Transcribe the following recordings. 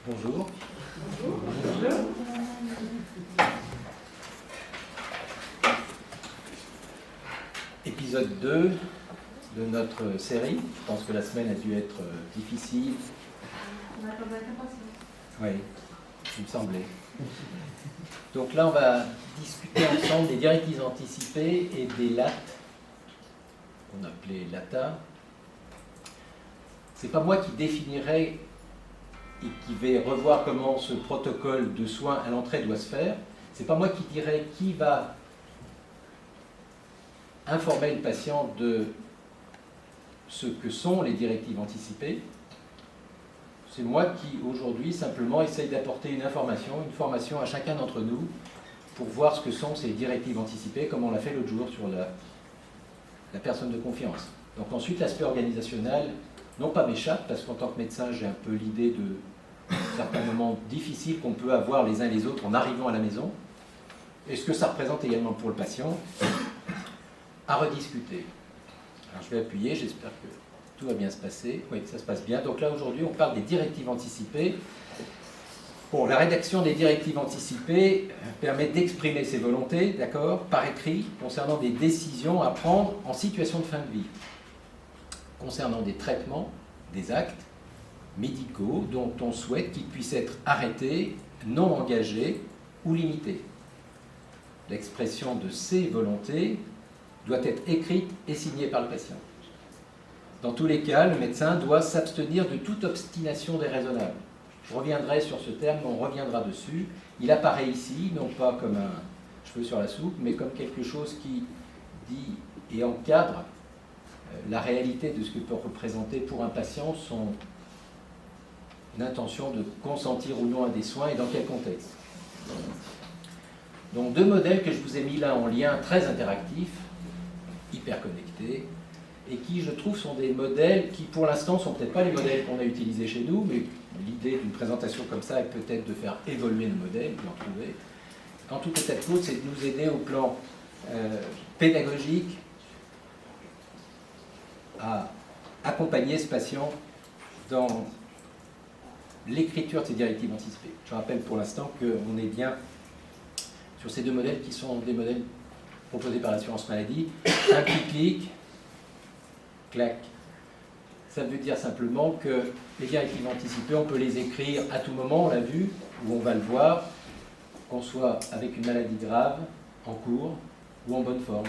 Bonjour. Bonjour. Épisode 2 de notre série. Je pense que la semaine a dû être difficile. On attend avec impatience. Oui, il me semblait. Donc là, on va discuter ensemble des directives anticipées et des LAT, qu'on appelait LATA. C'est pas moi qui définirai et qui vais revoir comment ce protocole de soins à l'entrée doit se faire. C'est pas moi qui dirai qui va informer le patient de ce que sont les directives anticipées. C'est moi qui, aujourd'hui, simplement essaye d'apporter une formation à chacun d'entre nous pour voir ce que sont ces directives anticipées, comme on l'a fait l'autre jour sur la personne de confiance. Donc ensuite, l'aspect organisationnel, non pas m'échappe, parce qu'en tant que médecin, j'ai un peu l'idée de certains moments difficiles qu'on peut avoir les uns les autres en arrivant à la maison, et ce que ça représente également pour le patient, à rediscuter. Alors je vais appuyer, j'espère que tout va bien se passer. Oui, ça se passe bien. Donc là, aujourd'hui, on parle des directives anticipées. Bon, la rédaction des directives anticipées permet d'exprimer ses volontés, d'accord, par écrit, concernant des décisions à prendre en situation de fin de vie, concernant des traitements, des actes médicaux dont on souhaite qu'ils puissent être arrêtés, non engagés ou limités. L'expression de ces volontés doit être écrite et signée par le patient. Dans tous les cas, le médecin doit s'abstenir de toute obstination déraisonnable. Je reviendrai sur ce terme, on reviendra dessus. Il apparaît ici, non pas comme un cheveu sur la soupe, mais comme quelque chose qui dit et encadre la réalité de ce que peut représenter pour un patient son intention de consentir ou non à des soins et dans quel contexte. Donc deux modèles que je vous ai mis là en lien, très interactifs, hyper connectés, et qui, je trouve, sont des modèles qui, pour l'instant, ne sont peut-être pas les modèles qu'on a utilisés chez nous, mais l'idée d'une présentation comme ça est peut-être de faire évoluer le modèle, d'en trouver. En tout état de cause, c'est de nous aider au plan pédagogique à accompagner ce patient dans l'écriture de ces directives anticipées. Je rappelle pour l'instant qu'on est bien sur ces deux modèles qui sont des modèles proposés par l'assurance maladie. Un clic, clac. Ça veut dire simplement que les directives anticipées, on peut les écrire à tout moment, on l'a vu, ou on va le voir, qu'on soit avec une maladie grave, en cours, ou en bonne forme.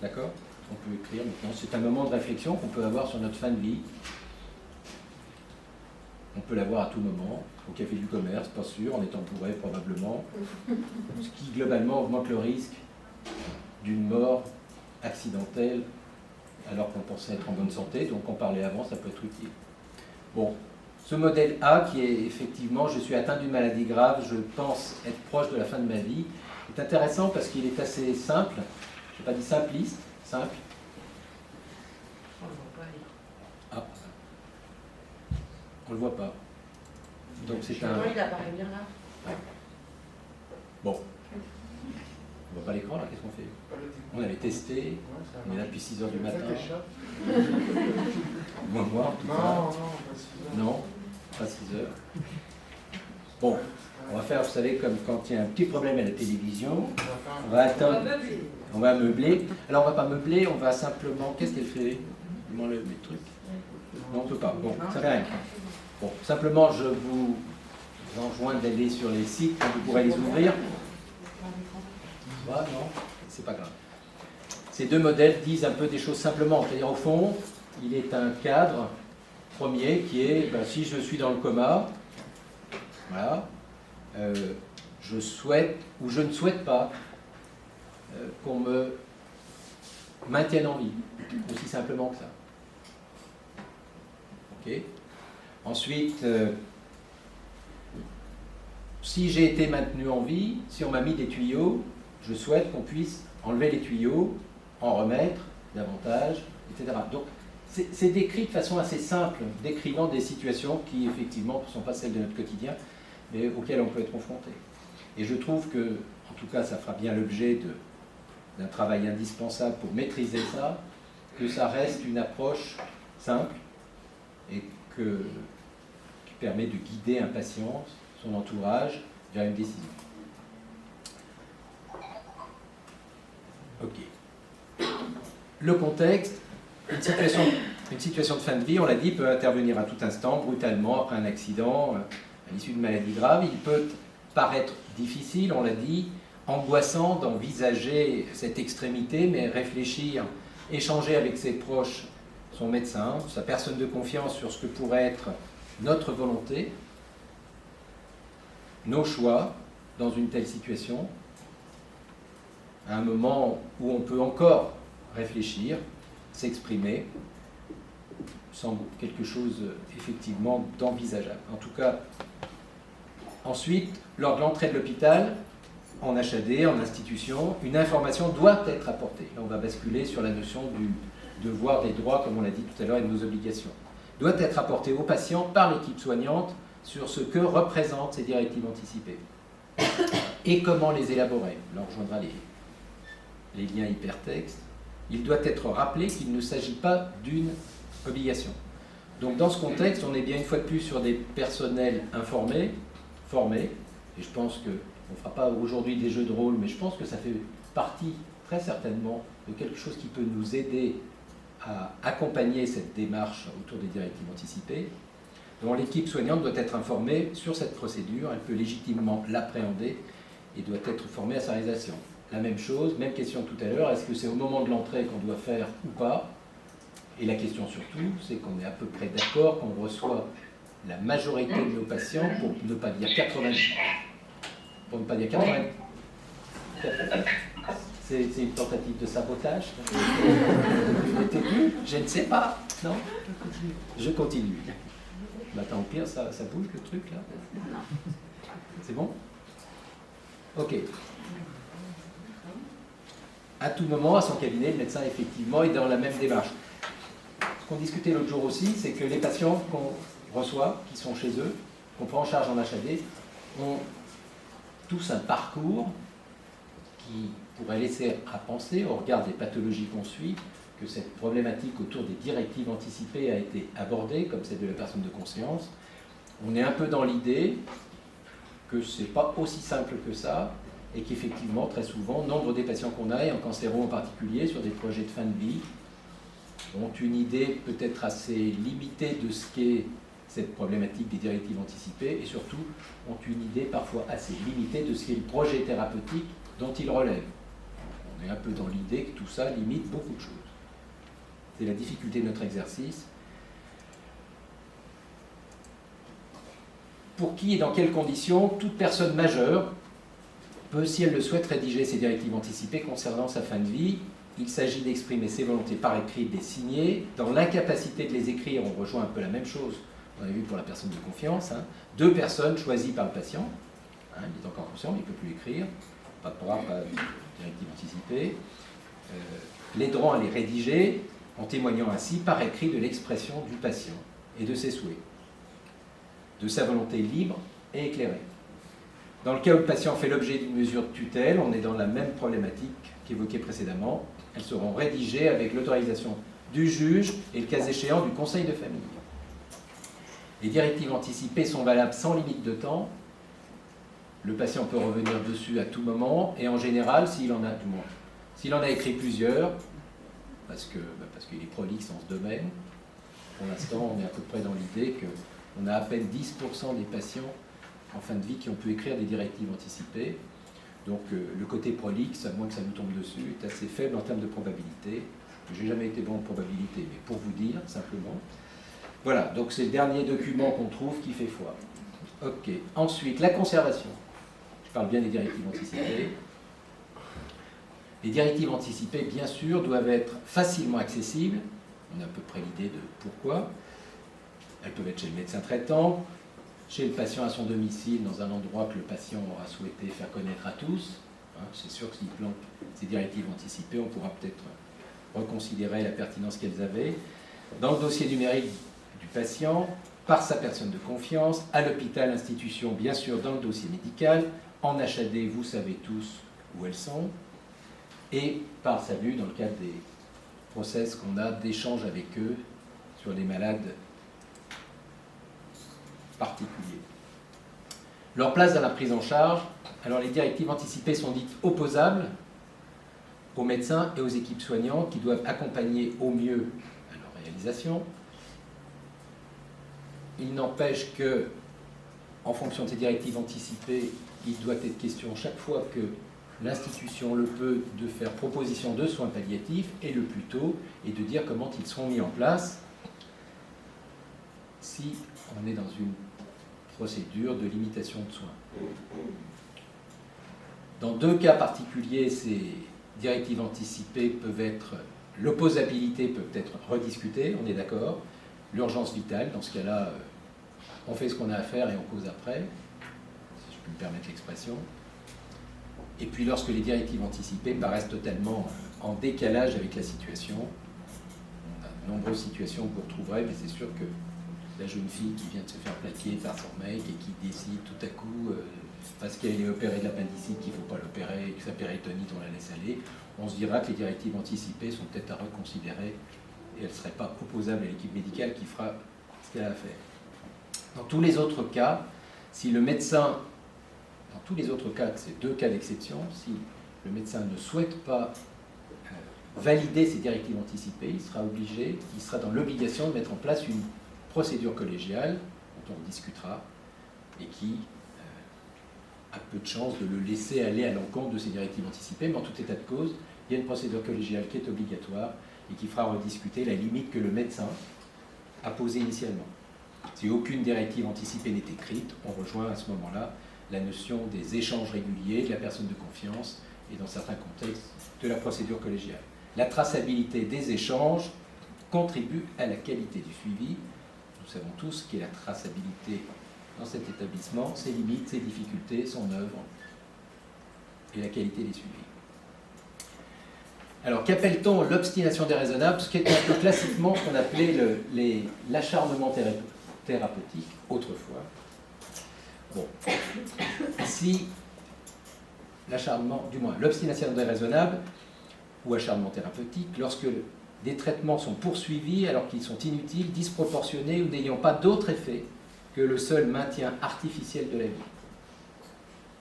D'accord? On peut écrire maintenant. C'est un moment de réflexion qu'on peut avoir sur notre fin de vie. On peut l'avoir à tout moment, au café du commerce, pas sûr, en étant bourré probablement, ce qui globalement augmente le risque d'une mort accidentelle alors qu'on pensait être en bonne santé, donc en parler avant, ça peut être utile. Bon, ce modèle A, qui est effectivement, je suis atteint d'une maladie grave, je pense être proche de la fin de ma vie, est intéressant parce qu'il est assez simple, je n'ai pas dit simpliste, simple. Ah. On ne le voit pas. Donc c'est un... Il apparaît bien là. Ouais. Bon. On ne voit pas l'écran là, qu'est-ce qu'on fait? On avait testé, on est là depuis 6 h du matin. Moins moi en tout cas. Non, pas 6 h. Bon, on va faire, vous savez, comme quand il y a un petit problème à la télévision, on va attendre, on va meubler. Alors on ne va pas meubler, on va simplement, qu'est-ce qu'elle fait? Il m'enlève mes trucs. Non, on ne peut pas. Bon, ça fait rien. Bon, simplement, je vous enjoins d'aller sur les sites, vous pourrez les ouvrir. Ah, non, c'est pas grave. Ces deux modèles disent un peu des choses simplement. C'est-à-dire, au fond, il est un cadre premier qui est, ben, si je suis dans le coma, voilà, je souhaite ou je ne souhaite pas qu'on me maintienne en vie. Aussi simplement que ça. Ok. Ensuite, si j'ai été maintenu en vie, si on m'a mis des tuyaux, je souhaite qu'on puisse enlever les tuyaux, en remettre davantage, etc. Donc, c'est décrit de façon assez simple, décrivant des situations qui, effectivement, ne sont pas celles de notre quotidien, mais auxquelles on peut être confronté. Et je trouve que, en tout cas, ça fera bien l'objet d'un travail indispensable pour maîtriser ça, que ça reste une approche simple, et que permet de guider un patient, son entourage, vers une décision. Ok. Le contexte, une situation de fin de vie, on l'a dit, peut intervenir à tout instant, brutalement, après un accident, à l'issue d'une maladie grave. Il peut paraître difficile, on l'a dit, angoissant d'envisager cette extrémité, mais réfléchir, échanger avec ses proches, son médecin, sa personne de confiance sur ce que pourrait être notre volonté, nos choix dans une telle situation, à un moment où on peut encore réfléchir, s'exprimer, semble quelque chose effectivement d'envisageable. En tout cas, ensuite, lors de l'entrée de l'hôpital, en HAD, en institution, une information doit être apportée. Là, on va basculer sur la notion du devoir, des droits, comme on l'a dit tout à l'heure, et de nos obligations. Doit être apportée aux patients par l'équipe soignante sur ce que représentent ces directives anticipées et comment les élaborer. Là, on rejoindra les liens hypertextes. Il doit être rappelé qu'il ne s'agit pas d'une obligation. Donc, dans ce contexte, on est bien une fois de plus sur des personnels informés, formés, et je pense que on ne fera pas aujourd'hui des jeux de rôle, mais je pense que ça fait partie, très certainement, de quelque chose qui peut nous aider à accompagner cette démarche autour des directives anticipées. Donc l'équipe soignante doit être informée sur cette procédure, elle peut légitimement l'appréhender et doit être formée à sa réalisation. La même chose, même question tout à l'heure, est-ce que c'est au moment de l'entrée qu'on doit faire ou pas? Et la question surtout, c'est qu'on est à peu près d'accord qu'on reçoit la majorité de nos patients, pour ne pas dire 90%. Pour ne pas dire 80. C'est une tentative de sabotage. Je ne sais pas. Non. Je continue. Maintenant, au pire, ça bouge le truc là. C'est bon? Ok. À tout moment, à son cabinet, le médecin, effectivement, est dans la même démarche. Ce qu'on discutait l'autre jour aussi, c'est que les patients qu'on reçoit, qui sont chez eux, qu'on prend en charge en HAD, ont tous un parcours qui pourrait laisser à penser, au regard des pathologies qu'on suit, que cette problématique autour des directives anticipées a été abordée, comme celle de la personne de conscience. On est un peu dans l'idée que ce n'est pas aussi simple que ça, et qu'effectivement, très souvent, nombre des patients qu'on a, et en cancéro en particulier, sur des projets de fin de vie, ont une idée peut-être assez limitée de ce qu'est cette problématique des directives anticipées, et surtout ont une idée parfois assez limitée de ce qu'est le projet thérapeutique dont ils relèvent. On est un peu dans l'idée que tout ça limite beaucoup de choses. C'est la difficulté de notre exercice. Pour qui et dans quelles conditions toute personne majeure peut, si elle le souhaite, rédiger ses directives anticipées concernant sa fin de vie. Il s'agit d'exprimer ses volontés par écrit, de les signer. Dans l'incapacité de les écrire, on rejoint un peu la même chose. On a vu pour la personne de confiance. Deux personnes choisies par le patient. Il est encore conscient, mais il ne peut plus écrire. Pas de programme, pas de directive anticipée. L'aideront à les rédiger en témoignant ainsi par écrit de l'expression du patient et de ses souhaits, de sa volonté libre et éclairée. Dans le cas où le patient fait l'objet d'une mesure de tutelle, on est dans la même problématique qu'évoquée précédemment. Elles seront rédigées avec l'autorisation du juge et le cas échéant du conseil de famille. Les directives anticipées sont valables sans limite de temps. Le patient peut revenir dessus à tout moment et en général, s'il en a du moins. S'il en a écrit plusieurs, parce qu'il est prolixe en ce domaine, pour l'instant, on est à peu près dans l'idée qu'on a à peine 10% des patients en fin de vie qui ont pu écrire des directives anticipées. Donc le côté prolixe, à moins que ça nous tombe dessus, est assez faible en termes de probabilité. Je n'ai jamais été bon en probabilité, mais pour vous dire, simplement. Voilà, donc c'est le dernier document qu'on trouve qui fait foi. Ok. Ensuite, la conservation. Je parle bien des directives anticipées. Les directives anticipées, bien sûr, doivent être facilement accessibles. On a à peu près l'idée de pourquoi. Elles peuvent être chez le médecin traitant, chez le patient à son domicile, dans un endroit que le patient aura souhaité faire connaître à tous. C'est sûr que s'il plante ces directives anticipées, on pourra peut-être reconsidérer la pertinence qu'elles avaient. Dans le dossier numérique du patient, par sa personne de confiance, à l'hôpital, l'institution, bien sûr, dans le dossier médical, en HAD, vous savez tous où elles sont, et par SAMU, dans le cadre des process qu'on a d'échange avec eux sur les malades particulier. Leur place dans la prise en charge, alors les directives anticipées sont dites opposables aux médecins et aux équipes soignantes qui doivent accompagner au mieux à leur réalisation. Il n'empêche que, en fonction de ces directives anticipées, il doit être question chaque fois que l'institution le peut de faire proposition de soins palliatifs et le plus tôt, et de dire comment ils seront mis en place si on est dans une procédure de limitation de soins. Dans deux cas particuliers, ces directives anticipées peuvent être, l'opposabilité peut être rediscutée, on est d'accord, l'urgence vitale, dans ce cas-là, on fait ce qu'on a à faire et on cause après, si je peux me permettre l'expression. Et puis lorsque les directives anticipées paraissent totalement en décalage avec la situation, on a de nombreuses situations que vous retrouverez, mais c'est sûr que la jeune fille qui vient de se faire plaquer par son mec et qui décide tout à coup, parce qu'elle est opérée de l'appendicite, qu'il ne faut pas l'opérer, et que sa péritonite, on la laisse aller, on se dira que les directives anticipées sont peut-être à reconsidérer et elles ne seraient pas opposables à l'équipe médicale qui fera ce qu'elle a à faire. Dans tous les autres cas, si le médecin, dans tous les autres cas, c'est deux cas d'exception, si le médecin ne souhaite pas valider ces directives anticipées, il sera dans l'obligation de mettre en place une procédure collégiale, dont on discutera, et qui a peu de chances de le laisser aller à l'encontre de ces directives anticipées, mais en tout état de cause, il y a une procédure collégiale qui est obligatoire et qui fera rediscuter la limite que le médecin a posée initialement. Si aucune directive anticipée n'est écrite, on rejoint à ce moment-là la notion des échanges réguliers, de la personne de confiance et dans certains contextes de la procédure collégiale. La traçabilité des échanges contribue à la qualité du suivi. Nous savons tous ce qu'est la traçabilité dans cet établissement, ses limites, ses difficultés, son œuvre et la qualité des suivis. Alors, qu'appelle-t-on l'obstination déraisonnable, ce qui est un peu classiquement ce qu'on appelait l'acharnement thérapeutique autrefois. Bon, si l'acharnement, du moins l'obstination déraisonnable ou acharnement thérapeutique, lorsque des traitements sont poursuivis alors qu'ils sont inutiles, disproportionnés ou n'ayant pas d'autre effet que le seul maintien artificiel de la vie.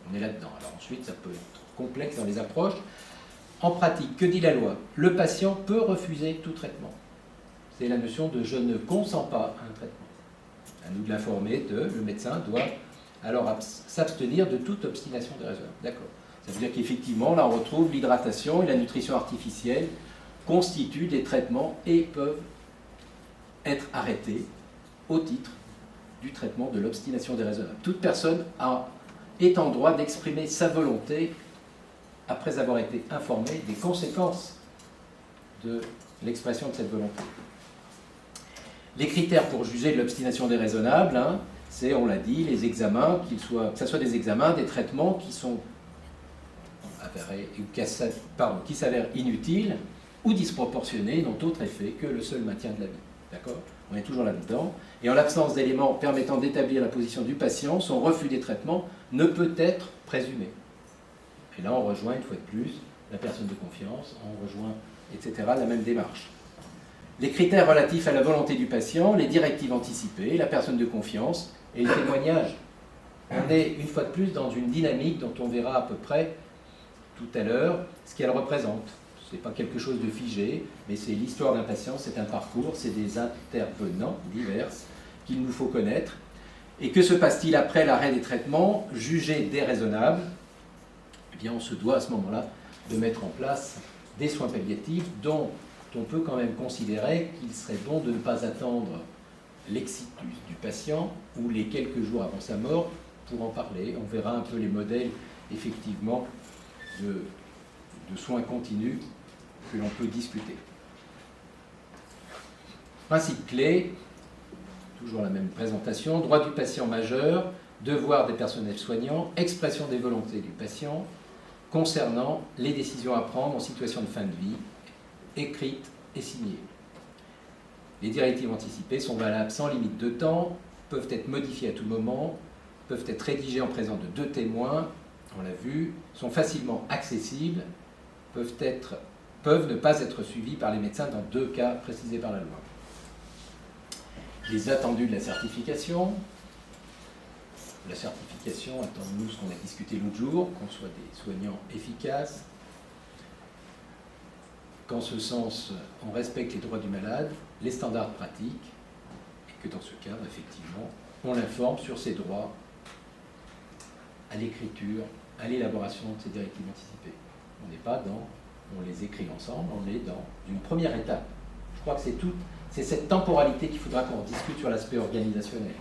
On est là-dedans. Alors ensuite, ça peut être complexe dans les approches. En pratique, que dit la loi? Le patient peut refuser tout traitement. C'est la notion de « je ne consens pas à un traitement ». À nous de l'informer le médecin doit alors s'abstenir de toute obstination déraisonnable. D'accord. Ça veut dire qu'effectivement, là, on retrouve l'hydratation et la nutrition artificielle constituent des traitements et peuvent être arrêtés au titre du traitement de l'obstination déraisonnable. Toute personne est en droit d'exprimer sa volonté après avoir été informée des conséquences de l'expression de cette volonté. Les critères pour juger de l'obstination déraisonnable, c'est, on l'a dit, les examens, que ce soit des examens, des traitements qui sont qui s'avèrent inutiles ou disproportionnés, n'ont autre effet que le seul maintien de la vie. D'accord ? On est toujours là-dedans. Et en l'absence d'éléments permettant d'établir la position du patient, son refus des traitements ne peut être présumé. Et là, on rejoint une fois de plus la personne de confiance, on rejoint, etc., la même démarche. Les critères relatifs à la volonté du patient, les directives anticipées, la personne de confiance et les témoignages. On est une fois de plus dans une dynamique dont on verra à peu près tout à l'heure ce qu'elle représente. Ce n'est pas quelque chose de figé, mais c'est l'histoire d'un patient, c'est un parcours, c'est des intervenants divers qu'il nous faut connaître. Et que se passe-t-il après l'arrêt des traitements jugés déraisonnables? Eh bien, on se doit à ce moment-là de mettre en place des soins palliatifs dont on peut quand même considérer qu'il serait bon de ne pas attendre l'excitus du patient ou les quelques jours avant sa mort pour en parler. On verra un peu les modèles, effectivement, de soins continus que l'on peut discuter. Principe clé, toujours la même présentation, droit du patient majeur, devoir des personnels soignants, expression des volontés du patient concernant les décisions à prendre en situation de fin de vie, écrites et signées. Les directives anticipées sont valables sans limite de temps, peuvent être modifiées à tout moment, peuvent être rédigées en présence de 2 témoins, on l'a vu, sont facilement accessibles, peuvent ne pas être suivies par les médecins dans 2 cas précisés par la loi. Les attendus de la certification, la certification attend de nous ce qu'on a discuté l'autre jour, qu'on soit des soignants efficaces, qu'en ce sens, on respecte les droits du malade, les standards pratiques, et que dans ce cadre, effectivement, on l'informe sur ses droits à l'écriture, à l'élaboration de ces directives anticipées. On n'est pas dans, on les écrit ensemble, on est dans une première étape. Je crois que c'est cette temporalité qu'il faudra qu'on discute sur l'aspect organisationnel.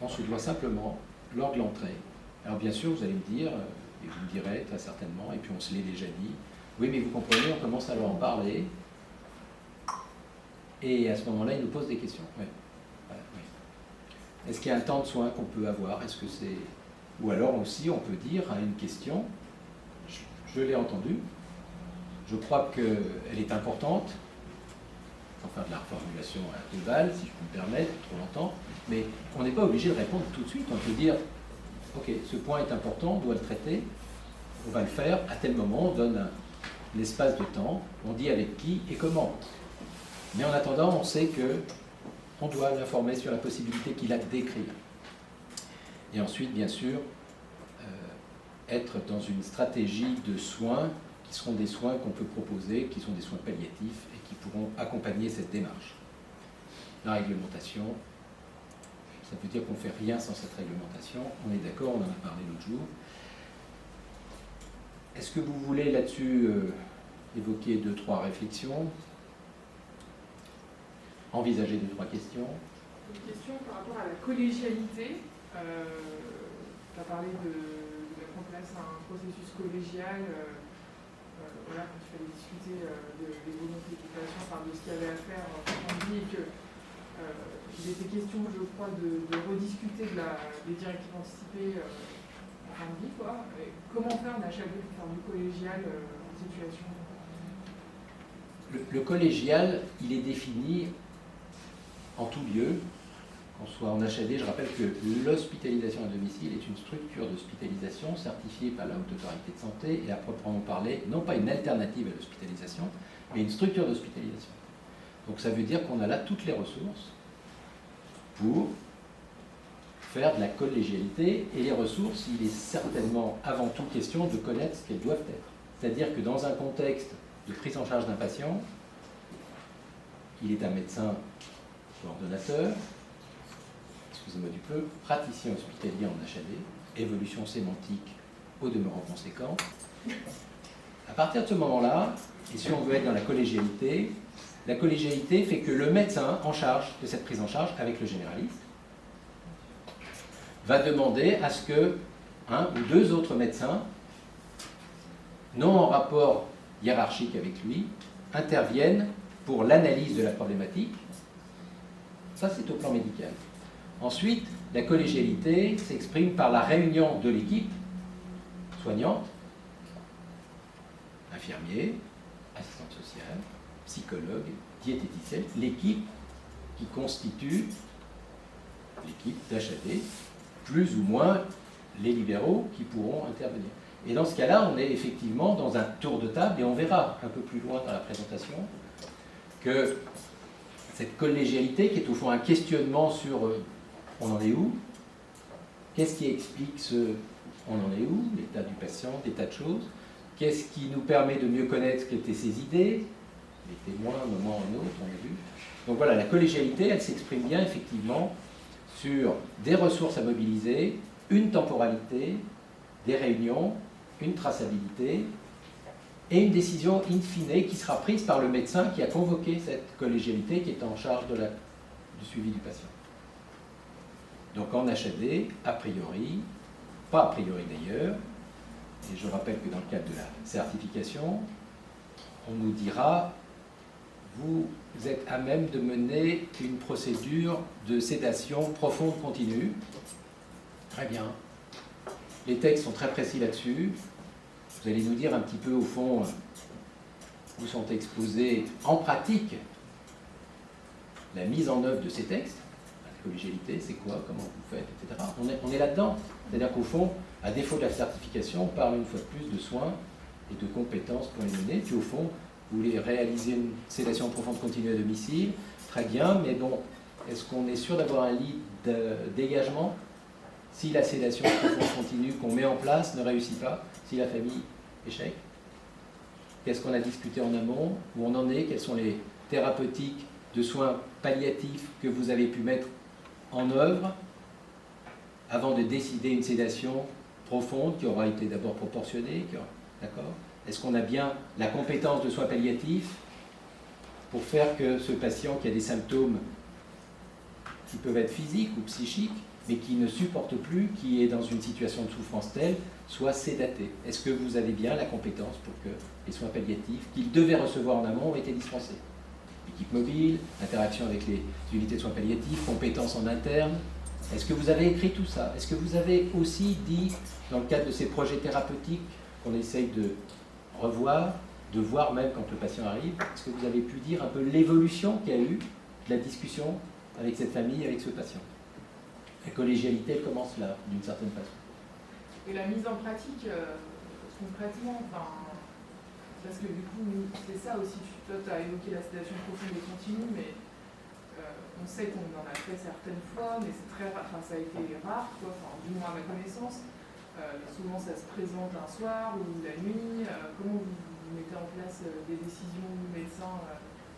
On se doit simplement, lors de l'entrée, alors bien sûr, vous allez me dire, et vous me direz très certainement, et puis on se l'est déjà dit, oui, mais vous comprenez, on commence à leur en parler, et à ce moment-là, ils nous posent des questions. Oui. Voilà, oui. Est-ce qu'il y a un temps de soin qu'on peut avoir? Est-ce que c'est... Ou alors aussi, on peut dire à une question, je l'ai entendue, je crois qu'elle est importante, sans faire de la reformulation à deux balles, si je peux me permettre, trop longtemps, mais on n'est pas obligé de répondre tout de suite. On peut dire, ok, ce point est important, on doit le traiter, on va le faire à tel moment, on donne un espace de temps, on dit avec qui et comment. Mais en attendant, on sait qu'on doit l'informer sur la possibilité qu'il a d'écrire. Et ensuite, bien sûr, être dans une stratégie de soins qui seront des soins qu'on peut proposer, qui sont des soins palliatifs et qui pourront accompagner cette démarche. La réglementation, ça veut dire qu'on ne fait rien sans cette réglementation. On est d'accord, on en a parlé l'autre jour. Est-ce que vous voulez là-dessus évoquer 2-3 réflexions? Envisager 2-3 questions? Une question par rapport à la collégialité. Tu as parlé de mettre en place un processus collégial. Voilà, quand tu fallait discuter des volontés du patient, enfin, de ce qu'il y avait à faire en vie, et qu'il était question, je crois, de rediscuter des directives anticipées en fin de vie, quoi. Et comment faire d'HAB pour faire du collégial en situation? Le collégial, il est défini en tout lieu, qu'on soit en HAD. Je rappelle que l'hospitalisation à domicile est une structure d'hospitalisation certifiée par la Haute Autorité de Santé et à proprement parler, non pas une alternative à l'hospitalisation, mais une structure d'hospitalisation. Donc ça veut dire qu'on a là toutes les ressources pour faire de la collégialité, et les ressources, il est certainement avant tout question de connaître ce qu'elles doivent être. C'est-à-dire que dans un contexte de prise en charge d'un patient, il est un médecin ordonnateur, excusez-moi du peu, praticien hospitalier en HAD, évolution sémantique au demeurant conséquent. À partir de ce moment-là, et si on veut être dans la collégialité fait que le médecin en charge de cette prise en charge avec le généraliste va demander à ce que un ou deux autres médecins, non en rapport hiérarchique avec lui, interviennent pour l'analyse de la problématique. Ça, c'est au plan médical. Ensuite, la collégialité s'exprime par la réunion de l'équipe soignante, infirmier, assistante sociale, psychologue, diététicienne, l'équipe qui constitue l'équipe d'HAD, plus ou moins les libéraux qui pourront intervenir. Et dans ce cas-là, on est effectivement dans un tour de table, et on verra un peu plus loin dans la présentation que cette collégialité, qui est au fond un questionnement sur on en est où, qu'est-ce qui explique ce on en est où, l'état du patient, des tas de choses, qu'est-ce qui nous permet de mieux connaître ce qu'étaient ses idées, les témoins, un moment ou un autre, on l'a vu. Donc voilà, la collégialité, elle s'exprime bien effectivement sur des ressources à mobiliser, une temporalité, des réunions, une traçabilité et une décision in fine qui sera prise par le médecin qui a convoqué cette collégialité, qui est en charge du suivi du patient. Donc en HAD, a priori, pas a priori d'ailleurs, et je rappelle que dans le cadre de la certification, on nous dira vous êtes à même de mener une procédure de sédation profonde continue. Très bien. Les textes sont très précis là-dessus. Vous allez nous dire un petit peu au fond où sont exposés en pratique la mise en œuvre de ces textes. La collégialité, c'est quoi, comment vous faites, etc. On est là-dedans. C'est-à-dire qu'au fond, à défaut de la certification, on parle une fois de plus de soins et de compétences pour les mener. Puis au fond, vous voulez réaliser une sédation profonde continue à domicile, très bien, mais bon, est-ce qu'on est sûr d'avoir un lit de dégagement si la sédation profonde continue qu'on met en place ne réussit pas, si la famille échec? Qu'est-ce qu'on a discuté en amont? Où on en est? Quelles sont les thérapeutiques de soins palliatifs que vous avez pu mettre en œuvre avant de décider une sédation profonde qui aura été d'abord proportionnée? D'accord? Est-ce qu'on a bien la compétence de soins palliatifs pour faire que ce patient qui a des symptômes qui peuvent être physiques ou psychiques, mais qui ne supporte plus, qui est dans une situation de souffrance telle, soit sédaté? Est-ce que vous avez bien la compétence pour que les soins palliatifs qu'il devait recevoir en amont ont été dispensés? Équipe mobile, interaction avec les unités de soins palliatifs, compétences en interne. Est-ce que vous avez écrit tout ça? Est-ce que vous avez aussi dit, dans le cadre de ces projets thérapeutiques qu'on essaye de revoir, de voir même quand le patient arrive, est-ce que vous avez pu dire un peu l'évolution qu'il y a eu de la discussion avec cette famille, avec ce patient? La collégialité, elle commence là, d'une certaine façon. Et la mise en pratique, concrètement, parce que du coup, c'est ça aussi, toi tu as évoqué la sédation profonde et continue, mais on sait qu'on en a fait certaines fois, mais c'est très rare, ça a été rare, quoi, du moins à ma connaissance. Souvent ça se présente un soir ou la nuit. Comment vous mettez en place des décisions du médecin?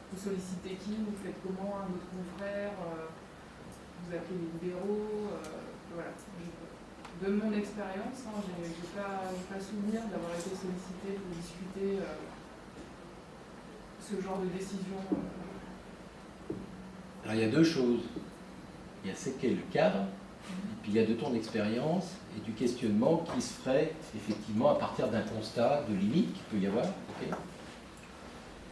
Vous sollicitez qui? Vous faites comment? Un autre confrère? Vous appelez les libéraux? Voilà. De mon expérience, je n'ai pas souvenir d'avoir été sollicité pour discuter ce genre de décision. Alors il y a deux choses. Il y a ce qu'est le cadre, et puis il y a de ton expérience et du questionnement qui se ferait effectivement à partir d'un constat de limite qu'il peut y avoir. Okay.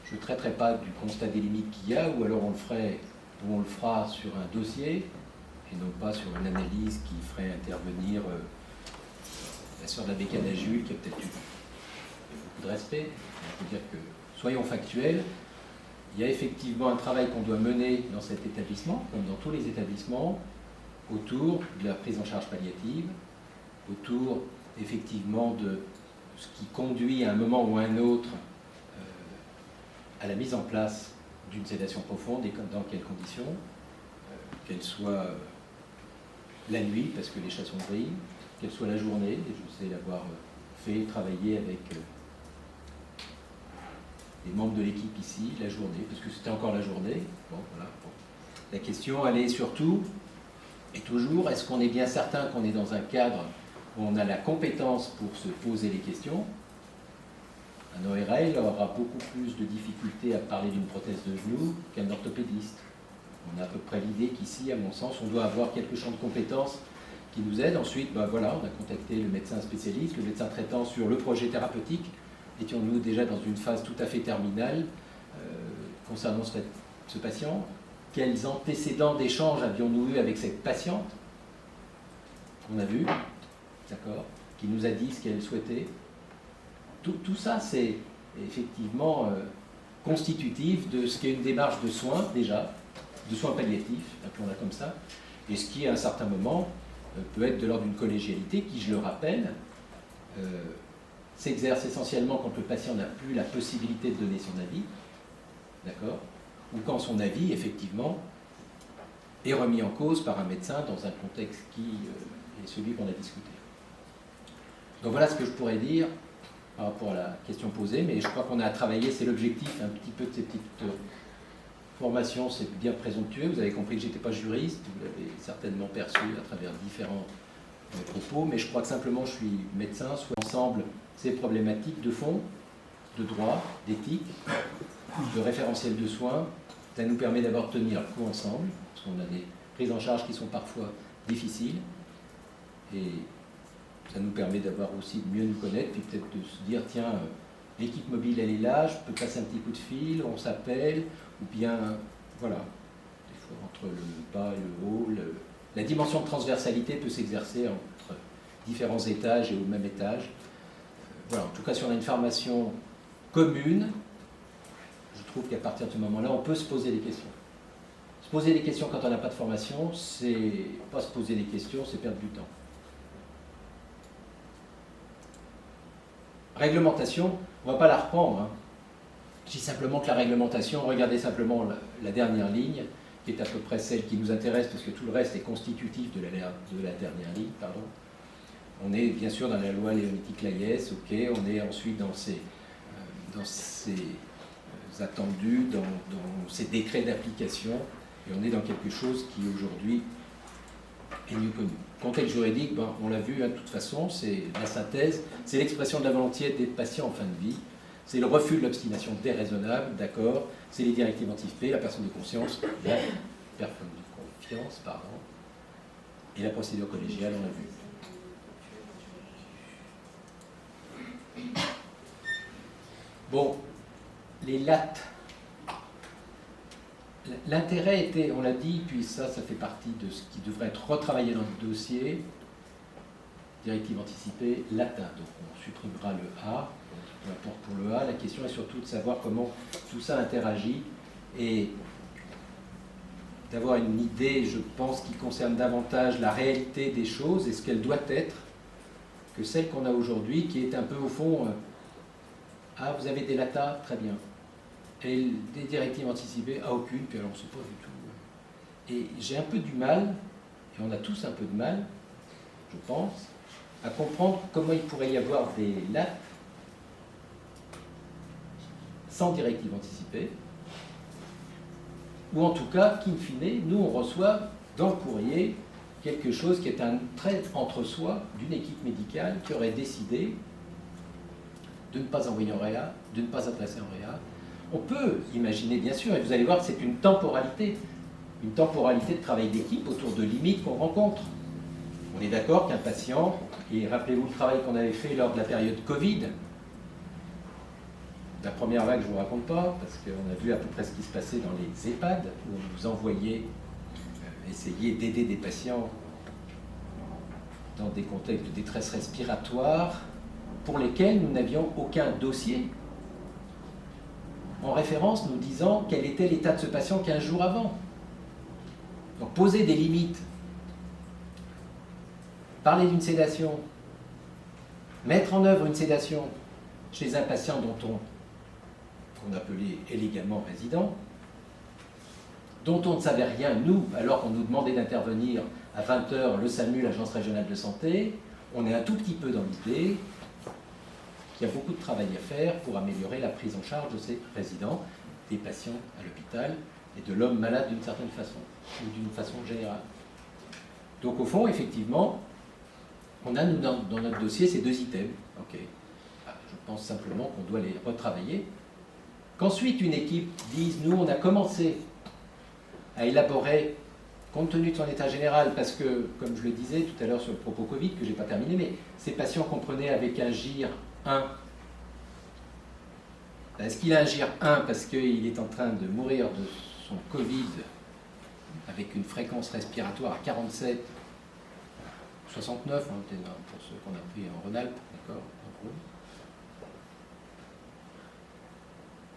Je ne traiterai pas du constat des limites qu'il y a, ou alors on le fera sur un dossier, et non pas sur une analyse qui ferait intervenir la sœur de la bécane à Jules, qui a peut-être eu beaucoup de respect. Il faut dire que, soyons factuels, il y a effectivement un travail qu'on doit mener dans cet établissement, comme dans tous les établissements, autour de la prise en charge palliative, autour effectivement de ce qui conduit à un moment ou à un autre à la mise en place d'une sédation profonde et dans quelles conditions, qu'elle soit la nuit parce que les chats sont gris, qu'elle soit la journée, et je sais l'avoir fait travailler avec les membres de l'équipe ici, la journée, parce que c'était encore la journée. Bon, voilà. Bon. La question, elle est surtout, et toujours, est-ce qu'on est bien certain qu'on est dans un cadre où on a la compétence pour se poser les questions? Un ORL aura beaucoup plus de difficultés à parler d'une prothèse de genou qu'un orthopédiste. On a à peu près l'idée qu'ici, à mon sens, on doit avoir quelques champs de compétences qui nous aident. Ensuite, ben voilà, on a contacté le médecin spécialiste, le médecin traitant sur le projet thérapeutique. Étions-nous déjà dans une phase tout à fait terminale concernant ce patient? Quels antécédents d'échange avions-nous eu avec cette patiente qu'on a vue, d'accord, qui nous a dit ce qu'elle souhaitait? Tout ça, c'est effectivement constitutif de ce qu'est une démarche de soins, déjà, de soins palliatifs, appelons-la comme ça, et ce qui, à un certain moment, peut être de l'ordre d'une collégialité qui, je le rappelle, s'exerce essentiellement quand le patient n'a plus la possibilité de donner son avis, d'accord, ou quand son avis, effectivement, est remis en cause par un médecin dans un contexte qui est celui qu'on a discuté. Donc voilà ce que je pourrais dire par rapport à la question posée, mais je crois qu'on a à travailler, c'est l'objectif un petit peu de ces petites formations, c'est bien présomptueux, vous avez compris que je n'étais pas juriste, vous l'avez certainement perçu à travers différents propos, mais je crois que simplement je suis médecin, soit ensemble ces problématiques de fond, de droit, d'éthique, de référentiel de soins, ça nous permet d'abord de tenir le coup ensemble, parce qu'on a des prises en charge qui sont parfois difficiles, et ça nous permet d'avoir aussi de mieux nous connaître, puis peut-être de se dire, tiens, l'équipe mobile elle est là, je peux passer un petit coup de fil, on s'appelle, ou bien, voilà, des fois entre le bas et le haut, la dimension de transversalité peut s'exercer entre différents étages et au même étage. Voilà, en tout cas, si on a une formation commune, je trouve qu'à partir de ce moment-là, on peut se poser des questions. Se poser des questions quand on n'a pas de formation, c'est pas se poser des questions, c'est perdre du temps. Réglementation, on ne va pas la reprendre. Hein. Je dis simplement que la réglementation, regardez simplement la dernière ligne, qui est à peu près celle qui nous intéresse, parce que tout le reste est constitutif de la dernière ligne, pardon. On est bien sûr dans la loi Léonetti-Claes, ok, on est ensuite dans ces attendus, dans ces décrets d'application, et on est dans quelque chose qui aujourd'hui est mieux connu. Contexte juridique, ben, on l'a vu, hein, de toute façon, c'est la synthèse, c'est l'expression de la volonté des patients en fin de vie, c'est le refus de l'obstination déraisonnable, d'accord, c'est les directives anticipées, la personne de conscience, la personne de confiance, pardon, et la procédure collégiale, on l'a vu. Bon, les lattes. L'intérêt était, on l'a dit, puis ça fait partie de ce qui devrait être retravaillé dans le dossier, directive anticipée, latin. Donc on supprimera le A, peu importe pour le A. La question est surtout de savoir comment tout ça interagit et d'avoir une idée, je pense, qui concerne davantage la réalité des choses et ce qu'elle doit être que celle qu'on a aujourd'hui, qui est un peu au fond, ah, vous avez des LATA, très bien. Et des directives anticipées, ah, aucune, puis alors on ne sait pas du tout. Et j'ai un peu du mal, et on a tous un peu de mal, je pense, à comprendre comment il pourrait y avoir des LAT sans directive anticipée, ou en tout cas, qu'in fine, nous on reçoit dans le courrier quelque chose qui est un trait entre-soi d'une équipe médicale qui aurait décidé de ne pas envoyer en réa, de ne pas adresser en réa. On peut imaginer, bien sûr, et vous allez voir que c'est une temporalité de travail d'équipe autour de limites qu'on rencontre. On est d'accord qu'un patient, et rappelez-vous le travail qu'on avait fait lors de la période Covid, la première vague, je ne vous raconte pas, parce qu'on a vu à peu près ce qui se passait dans les EHPAD, où on nous envoyait essayer d'aider des patients dans des contextes de détresse respiratoire pour lesquels nous n'avions aucun dossier en référence nous disant quel était l'état de ce patient 15 jours avant. Donc poser des limites, parler d'une sédation, mettre en œuvre une sédation chez un patient qu'on appelait élégamment résident, dont on ne savait rien, nous, alors qu'on nous demandait d'intervenir à 20h, le SAMU, l'Agence régionale de santé, on est un tout petit peu dans l'idée qu'il y a beaucoup de travail à faire pour améliorer la prise en charge de ces résidents, des patients à l'hôpital et de l'homme malade d'une certaine façon, ou d'une façon générale. Donc au fond, effectivement, on a nous, dans notre dossier ces deux items. Okay. Je pense simplement qu'on doit les retravailler. Qu'ensuite une équipe dise, nous on a commencé à élaborer, compte tenu de son état général, parce que, comme je le disais tout à l'heure sur le propos Covid, que je n'ai pas terminé, mais ces patients comprenaient avec un GIR 1. Est-ce qu'il a un GIR 1 parce qu'il est en train de mourir de son Covid avec une fréquence respiratoire à 47, 69, hein, pour ceux qu'on a pris en Rhône-Alpes, d'accord,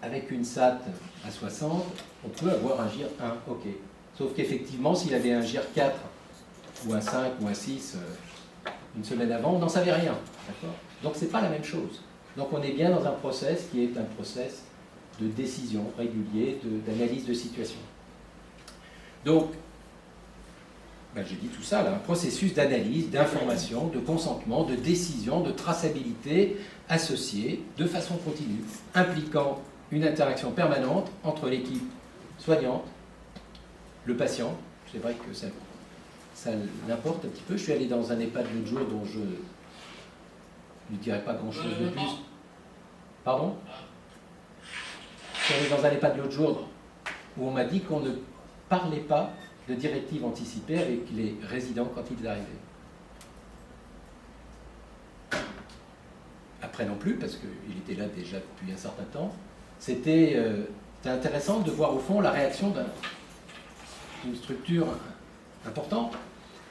avec une SAT à 60, on peut avoir un GIR 1, ok. Sauf qu'effectivement, s'il avait un GIR 4, ou un 5, ou un 6, une semaine avant, on n'en savait rien, d'accord. Donc c'est pas la même chose. Donc on est bien dans un process qui est un process de décision régulier, d'analyse de situation. Donc, ben j'ai dit tout ça, là, un processus d'analyse, d'information, de consentement, de décision, de traçabilité associé de façon continue, impliquant une interaction permanente entre l'équipe soignante, le patient. C'est vrai que ça l'importe un petit peu. Je suis allé dans un EHPAD l'autre jour dont je ne dirais pas grand-chose de plus. Pardon? Je suis allé dans un EHPAD l'autre jour où on m'a dit qu'on ne parlait pas de directives anticipées avec les résidents quand ils arrivaient. Après non plus, parce qu'il était là déjà depuis un certain temps. C'était intéressant de voir au fond la réaction d'une structure importante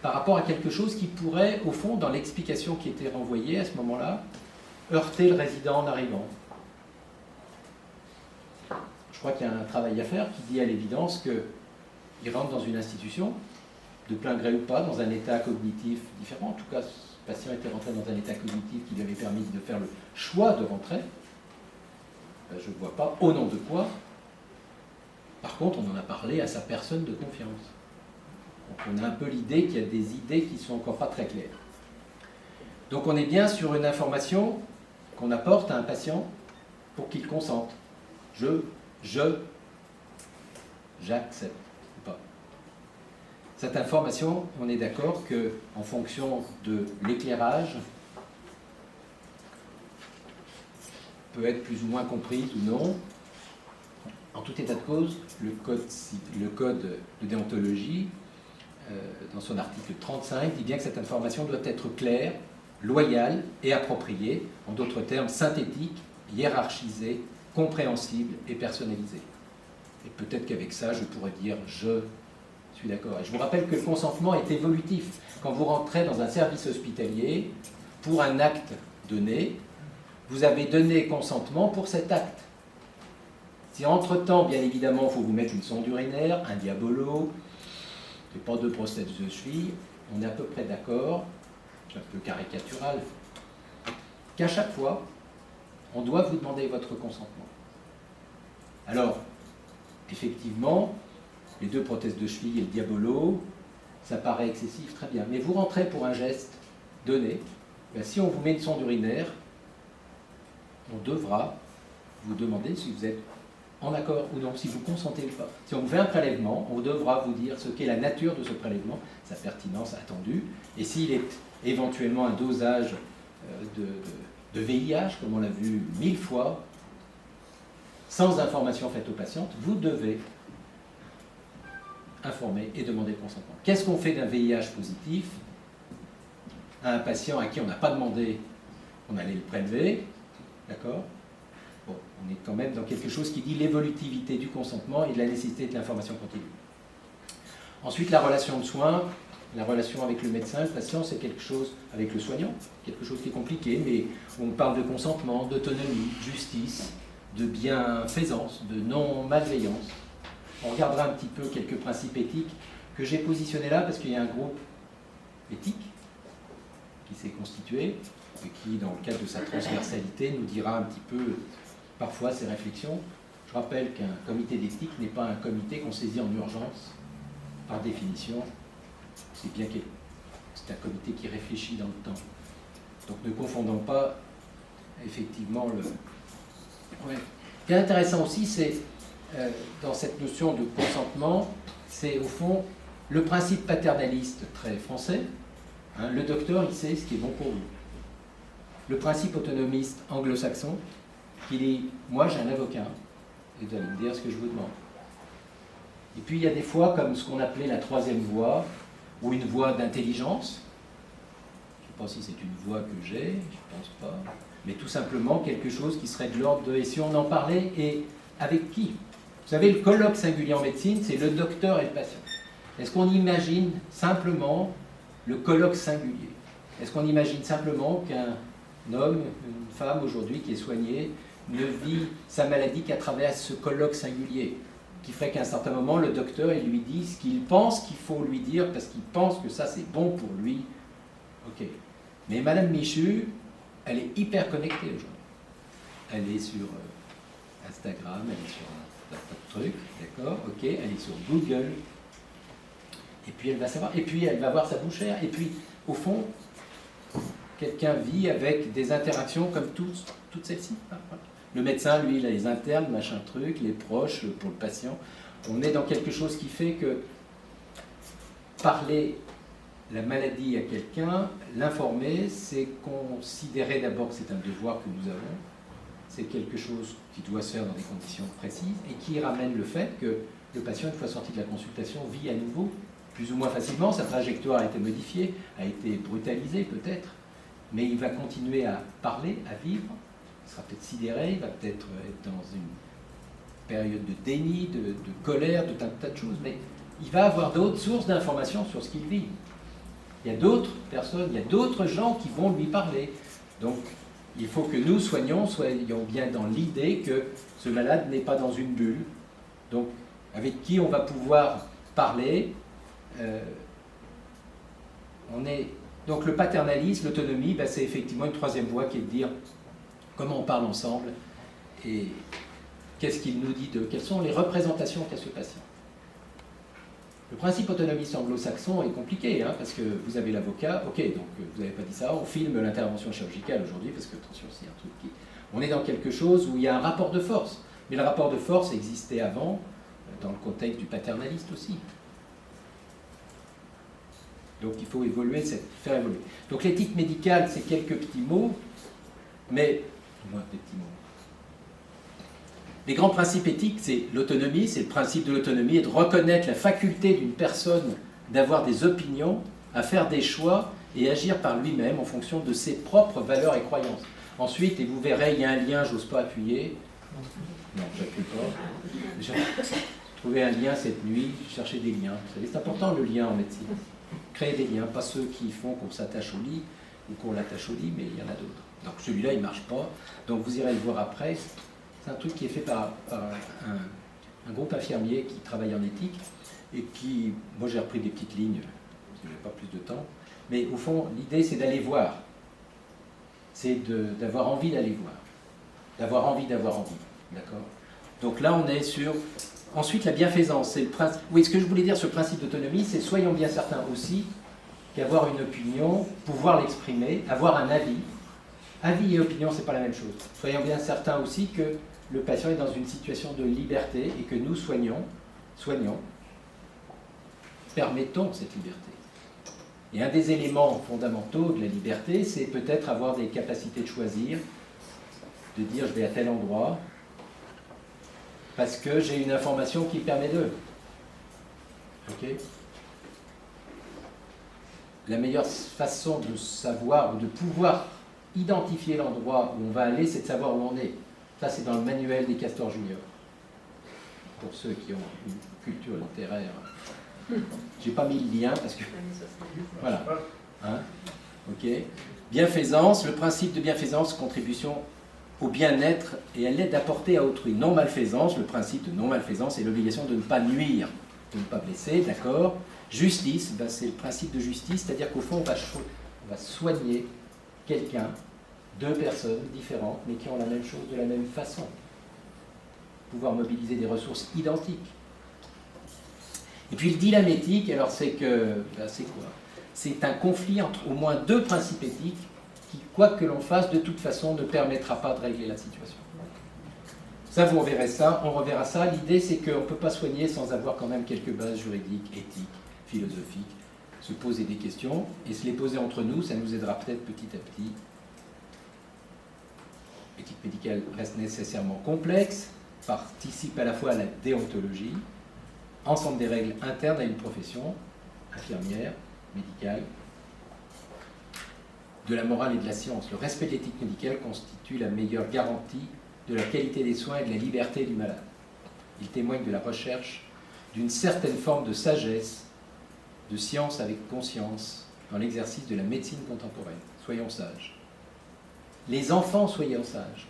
par rapport à quelque chose qui pourrait, au fond, dans l'explication qui était renvoyée à ce moment-là, heurter le résident en arrivant. Je crois qu'il y a un travail à faire qui dit à l'évidence qu'il rentre dans une institution, de plein gré ou pas, dans un état cognitif différent. En tout cas, ce patient était rentré dans un état cognitif qui lui avait permis de faire le choix de rentrer. Je ne vois pas au nom de quoi Par contre, on en a parlé à sa personne de confiance. Donc on a un peu l'idée qu'il y a des idées qui ne sont encore pas très claires. Donc on est bien sur une information qu'on apporte à un patient pour qu'il consente. J'accepte ou pas. Cette information, on est d'accord qu'en fonction de l'éclairage, peut être plus ou moins comprise ou non. En tout état de cause, le code de déontologie, dans son article 35, dit bien que cette information doit être claire, loyale et appropriée, en d'autres termes synthétique, hiérarchisée, compréhensible et personnalisée. Et peut-être qu'avec ça, je pourrais dire « je suis d'accord ». Et je vous rappelle que le consentement est évolutif. Quand vous rentrez dans un service hospitalier, pour un acte donné, vous avez donné consentement pour cet acte. Si entre-temps, bien évidemment, il faut vous mettre une sonde urinaire, un diabolo, pas de prosthèse de cheville, on est à peu près d'accord, c'est un peu caricatural, qu'à chaque fois, on doit vous demander votre consentement. Alors, effectivement, les 2 prothèses de cheville et le diabolo, ça paraît excessif, très bien. Mais vous rentrez pour un geste donné, ben, si on vous met une sonde urinaire, on devra vous demander si vous êtes en accord ou non, si vous consentez ou pas. Si on vous fait un prélèvement, on devra vous dire ce qu'est la nature de ce prélèvement, sa pertinence attendue, et s'il est éventuellement un dosage de VIH, comme on l'a vu 1000 fois, sans information faite aux patientes, vous devez informer et demander le consentement. Qu'est-ce qu'on fait d'un VIH positif à un patient à qui on n'a pas demandé qu'on allait le prélever? D'accord? Bon, on est quand même dans quelque chose qui dit l'évolutivité du consentement et de la nécessité de l'information continue. Ensuite, la relation de soins, la relation avec le médecin, le patient, c'est quelque chose avec le soignant, quelque chose qui est compliqué, mais on parle de consentement, d'autonomie, de justice, de bienfaisance, de non-malveillance. On regardera un petit peu quelques principes éthiques que j'ai positionnés là parce qu'il y a un groupe éthique qui s'est constitué et qui, dans le cadre de sa transversalité, nous dira un petit peu parfois ses réflexions. Je rappelle qu'un comité d'éthique n'est pas un comité qu'on saisit en urgence, par définition. C'est bien que c'est un comité qui réfléchit dans le temps. Donc ne confondons pas effectivement le... Ouais. Ce qui est intéressant aussi, c'est dans cette notion de consentement, c'est au fond le principe paternaliste très français. Hein, le docteur, il sait ce qui est bon pour vous. Le principe autonomiste anglo-saxon, qui dit « moi j'ai un avocat, et vous allez me dire ce que je vous demande ». Et puis il y a des fois comme ce qu'on appelait la troisième voie, ou une voie d'intelligence. Je ne sais pas si c'est une voie que j'ai, je ne pense pas. Mais tout simplement quelque chose qui serait de l'ordre de « et si on en parlait, et avec qui ?» Vous savez, le colloque singulier en médecine, c'est le docteur et le patient. Est-ce qu'on imagine simplement le colloque singulier? Est-ce qu'on imagine simplement qu'un homme, une femme aujourd'hui qui est soignée, ne vit sa maladie qu'à travers ce colloque singulier, qui ferait qu'à un certain moment, le docteur il lui dit ce qu'il pense qu'il faut lui dire parce qu'il pense que ça c'est bon pour lui. Ok. Mais Madame Michu, elle est hyper connectée aujourd'hui. Elle est sur Instagram, elle est sur un tas de trucs, d'accord, ok, elle est sur Google. Et puis elle va savoir, et puis elle va voir sa bouchère, et puis au fond, quelqu'un vit avec des interactions comme toutes celles-ci. Le médecin, lui, il a les internes, machin truc, les proches, pour le patient. On est dans quelque chose qui fait que parler la maladie à quelqu'un, l'informer, c'est considérer d'abord que c'est un devoir que nous avons, c'est quelque chose qui doit se faire dans des conditions précises, et qui ramène le fait que le patient, une fois sorti de la consultation, vit à nouveau, plus ou moins facilement, sa trajectoire a été modifiée, a été brutalisée peut-être, mais il va continuer à parler, à vivre, il sera peut-être sidéré, il va peut-être être dans une période de déni, de colère, de tas de choses, mais il va avoir d'autres sources d'informations sur ce qu'il vit. Il y a d'autres personnes, il y a d'autres gens qui vont lui parler. Donc, il faut que nous, soignons, soyons bien dans l'idée que ce malade n'est pas dans une bulle. Donc, avec qui on va pouvoir parler. Donc, le paternalisme, l'autonomie, ben, c'est effectivement une troisième voie qui est de dire comment on parle ensemble et qu'est-ce qu'il nous dit d'eux, quelles sont les représentations qu'a ce patient. Le principe autonomiste anglo-saxon est compliqué, hein, parce que vous avez l'avocat, ok, donc vous n'avez pas dit ça, on filme l'intervention chirurgicale aujourd'hui, parce que attention, c'est un truc qui... On est dans quelque chose où il y a un rapport de force, mais le rapport de force existait avant, dans le contexte du paternaliste aussi. Donc il faut évoluer, faire évoluer. Donc l'éthique médicale, c'est quelques petits mots, mais... Moi, des petits mots. Les grands principes éthiques, c'est l'autonomie, c'est le principe de l'autonomie, et de reconnaître la faculté d'une personne d'avoir des opinions, à faire des choix et agir par lui-même en fonction de ses propres valeurs et croyances. Ensuite, et vous verrez, il y a un lien, j'ose pas appuyer. Non, j'appuie pas. J'ai trouvé un lien cette nuit, j'ai cherché des liens. Vous savez, c'est important le lien en médecine. Créer des liens, pas ceux qui font qu'on s'attache au lit ou qu'on l'attache au lit, mais il y en a d'autres. Donc celui-là, il ne marche pas. Donc vous irez le voir après. C'est un truc qui est fait par un groupe infirmier qui travaille en éthique et qui, moi j'ai repris des petites lignes, parce que je n'ai pas plus de temps, mais au fond, l'idée c'est d'aller voir. C'est d'avoir envie d'aller voir. D'avoir envie, d'accord? Donc là, on est sur... Ensuite, la bienfaisance, c'est le principe... Oui, ce que je voulais dire sur le principe d'autonomie, c'est soyons bien certains aussi qu'avoir une opinion, pouvoir l'exprimer, avoir un avis. Avis et opinion, c'est pas la même chose. Soyons bien certains aussi que le patient est dans une situation de liberté et que nous soignons, permettons cette liberté. Et un des éléments fondamentaux de la liberté, c'est peut-être avoir des capacités de choisir, de dire je vais à tel endroit, parce que j'ai une information qui permet de. Ok ? La meilleure façon de savoir ou de pouvoir identifier l'endroit où on va aller, c'est de savoir où on est. Ça, c'est dans le manuel des Castors Junior. Pour ceux qui ont une culture littéraire. J'ai pas mis le lien parce que... Voilà. Hein? Ok. Bienfaisance, le principe de bienfaisance, contribution au bien-être et à l'aide apportée à autrui. Non-malfaisance, le principe de non-malfaisance est l'obligation de ne pas nuire, de ne pas blesser, d'accord. Justice, ben c'est le principe de justice, c'est-à-dire qu'au fond, on va soigner quelqu'un, deux personnes différentes, mais qui ont la même chose de la même façon. Pouvoir mobiliser des ressources identiques. Et puis le dilemme éthique, alors c'est que, ben c'est quoi? C'est un conflit entre au moins deux principes éthiques qui, quoi que l'on fasse, de toute façon, ne permettra pas de régler la situation. Ça, vous reverrez ça, on reverra ça. L'idée, c'est qu'on ne peut pas soigner sans avoir quand même quelques bases juridiques, éthiques, philosophiques, se poser des questions, et se les poser entre nous, ça nous aidera peut-être petit à petit. L'éthique médicale reste nécessairement complexe, participe à la fois à la déontologie, ensemble des règles internes à une profession, infirmière, médicale, de la morale et de la science. Le respect de l'éthique médicale constitue la meilleure garantie de la qualité des soins et de la liberté du malade. Il témoigne de la recherche d'une certaine forme de sagesse, de science avec conscience, dans l'exercice de la médecine contemporaine. Soyons sages. Les enfants, soyons sages.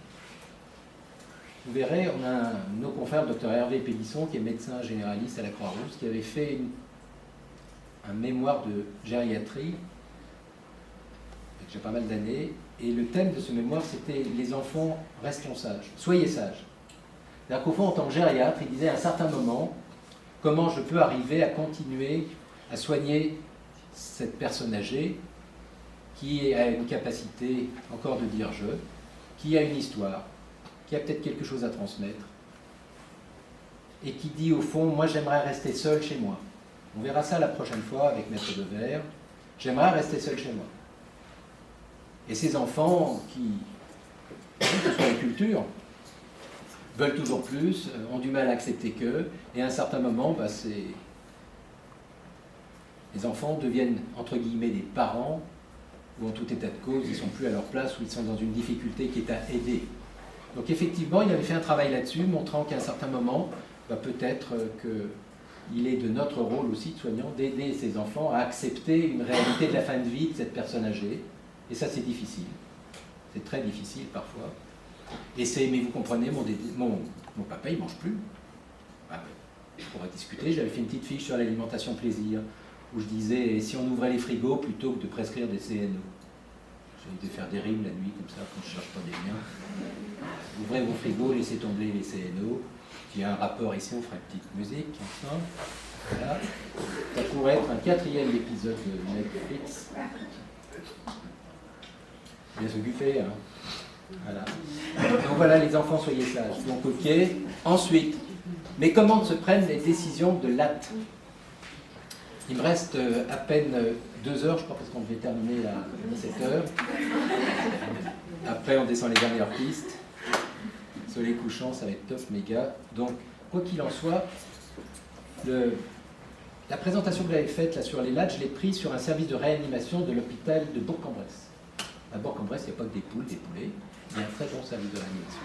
Vous verrez, on a nos confrères, le docteur Hervé Pélisson, qui est médecin généraliste à la Croix-Rouge, qui avait fait un mémoire de gériatrie, il y a déjà pas mal d'années, et le thème de ce mémoire, c'était « Les enfants, restons sages, soyez sages ». C'est-à-dire qu'au fond, en tant que gériatre, il disait à un certain moment, comment je peux arriver à continuer à soigner cette personne âgée qui a une capacité encore de dire « je », qui a une histoire, qui a peut-être quelque chose à transmettre, et qui dit au fond, moi j'aimerais rester seul chez moi. On verra ça la prochaine fois avec Maître Devers. J'aimerais rester seul chez moi. Et ces enfants qui, que ce soit la culture, veulent toujours plus, ont du mal à accepter que, et à un certain moment, bah, les enfants deviennent, entre guillemets, des parents, ou en tout état de cause, ils ne sont plus à leur place, ou ils sont dans une difficulté qui est à aider. Donc effectivement, il avait fait un travail là-dessus, montrant qu'à un certain moment, bah, peut-être qu'il est de notre rôle aussi de soignant d'aider ces enfants à accepter une réalité de la fin de vie de cette personne âgée. Et ça, c'est difficile. C'est très difficile parfois. Et mais vous comprenez, mon papa, il ne mange plus. Ah, on pourrait discuter. J'avais fait une petite fiche sur l'alimentation plaisir, où je disais, si on ouvrait les frigos plutôt que de prescrire des CNO. J'essaie de faire des rimes la nuit, comme ça, quand je ne cherche pas des liens. Ouvrez vos frigos, laissez tomber les CNO. Il y a un rapport ici, on fera une petite musique ensemble. Voilà. Ça pourrait être un 4e épisode de Netflix. Bien s'occuper, hein. Voilà. Donc voilà, les enfants, soyez sages. Donc ok. Ensuite, mais comment se prennent les décisions de l'AT? Il me reste à peine 2 heures, je crois, parce qu'on devait terminer à 17 heures. Après, on descend les dernières pistes. Soleil couchant, ça va être top, méga. Donc, quoi qu'il en soit, la présentation que vous avez faite là, sur les LAT, je l'ai prise sur un service de réanimation de l'hôpital de Bourg-en-Bresse. À Bourg-en-Bresse, il n'y a pas que des poules, des poulets. Il y a un très bon service de réanimation.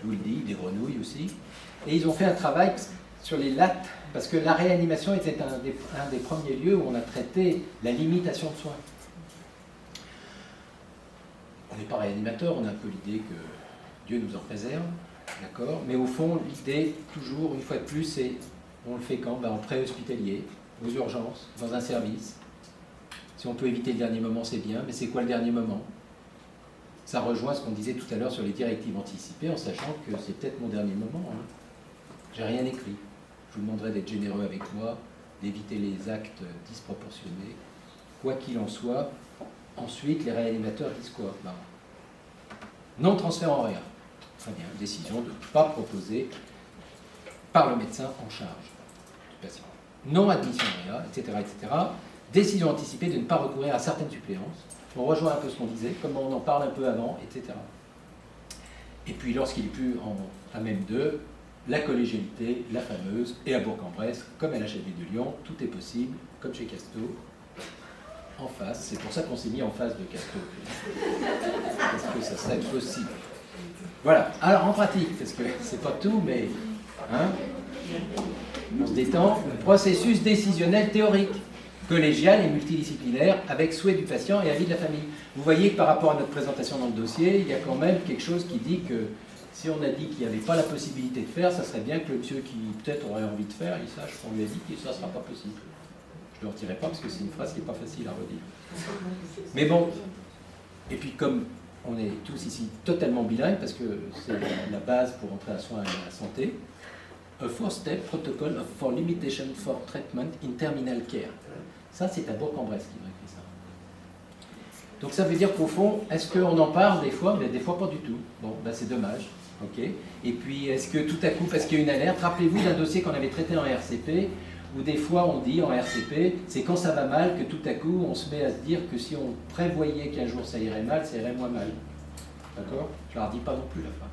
D'où le dit, des grenouilles aussi. Et ils ont fait un travail sur les LAT, parce que la réanimation était un des premiers lieux où on a traité la limitation de soins. On n'est pas réanimateur, on a un peu l'idée que Dieu nous en préserve, d'accord? Mais au fond, l'idée, toujours, une fois de plus, c'est, on le fait quand? En pré-hospitalier, aux urgences, dans un service. Si on peut éviter le dernier moment, c'est bien, mais c'est quoi le dernier moment? Ça rejoint ce qu'on disait tout à l'heure sur les directives anticipées, en sachant que c'est peut-être mon dernier moment. Hein. J'ai rien écrit. Je vous demanderai d'être généreux avec moi, d'éviter les actes disproportionnés. Quoi qu'il en soit, ensuite, les réanimateurs disent quoi? Non transfert en réa. Très bien, décision de ne pas proposer par le médecin en charge du patient. Non admission en réa, etc., etc. Décision anticipée de ne pas recourir à certaines suppléances. On rejoint un peu ce qu'on disait, comment on en parle un peu avant, etc. Et puis, lorsqu'il n'est plus à même d'eux, la collégialité, la fameuse, et à Bourg-en-Bresse, comme à la HAB de Lyon, tout est possible, comme chez Casto, en face. C'est pour ça qu'on s'est mis en face de Casto. Parce que ça serait possible. Voilà. Alors, en pratique, parce que c'est pas tout, mais hein, on se détend. Processus décisionnel théorique, collégial et multidisciplinaire, avec souhait du patient et avis de la famille. Vous voyez que par rapport à notre présentation dans le dossier, il y a quand même quelque chose qui dit que si on a dit qu'il n'y avait pas la possibilité de faire, ça serait bien que le monsieur qui peut-être aurait envie de faire, il sache qu'on lui a dit que ça ne sera pas possible. Je ne le retirerai pas parce que c'est une phrase qui n'est pas facile à redire. Mais bon, et puis comme on est tous ici totalement bilingues, parce que c'est la base pour entrer à soins et à la santé, a 4-step protocol for limitation for treatment in terminal care. Ça, c'est à Bourg-en-Bresse qui m'a écrit ça. Donc ça veut dire qu'au fond, est-ce qu'on en parle des fois? Mais des fois pas du tout. Bon, ben c'est dommage. Okay. Et puis, est-ce que tout à coup, parce qu'il y a une alerte, rappelez-vous d'un dossier qu'on avait traité en RCP, où des fois on dit en RCP, c'est quand ça va mal que tout à coup on se met à se dire que si on prévoyait qu'un jour ça irait mal, ça irait moins mal. D'accord? Je ne la redis pas non plus la phrase.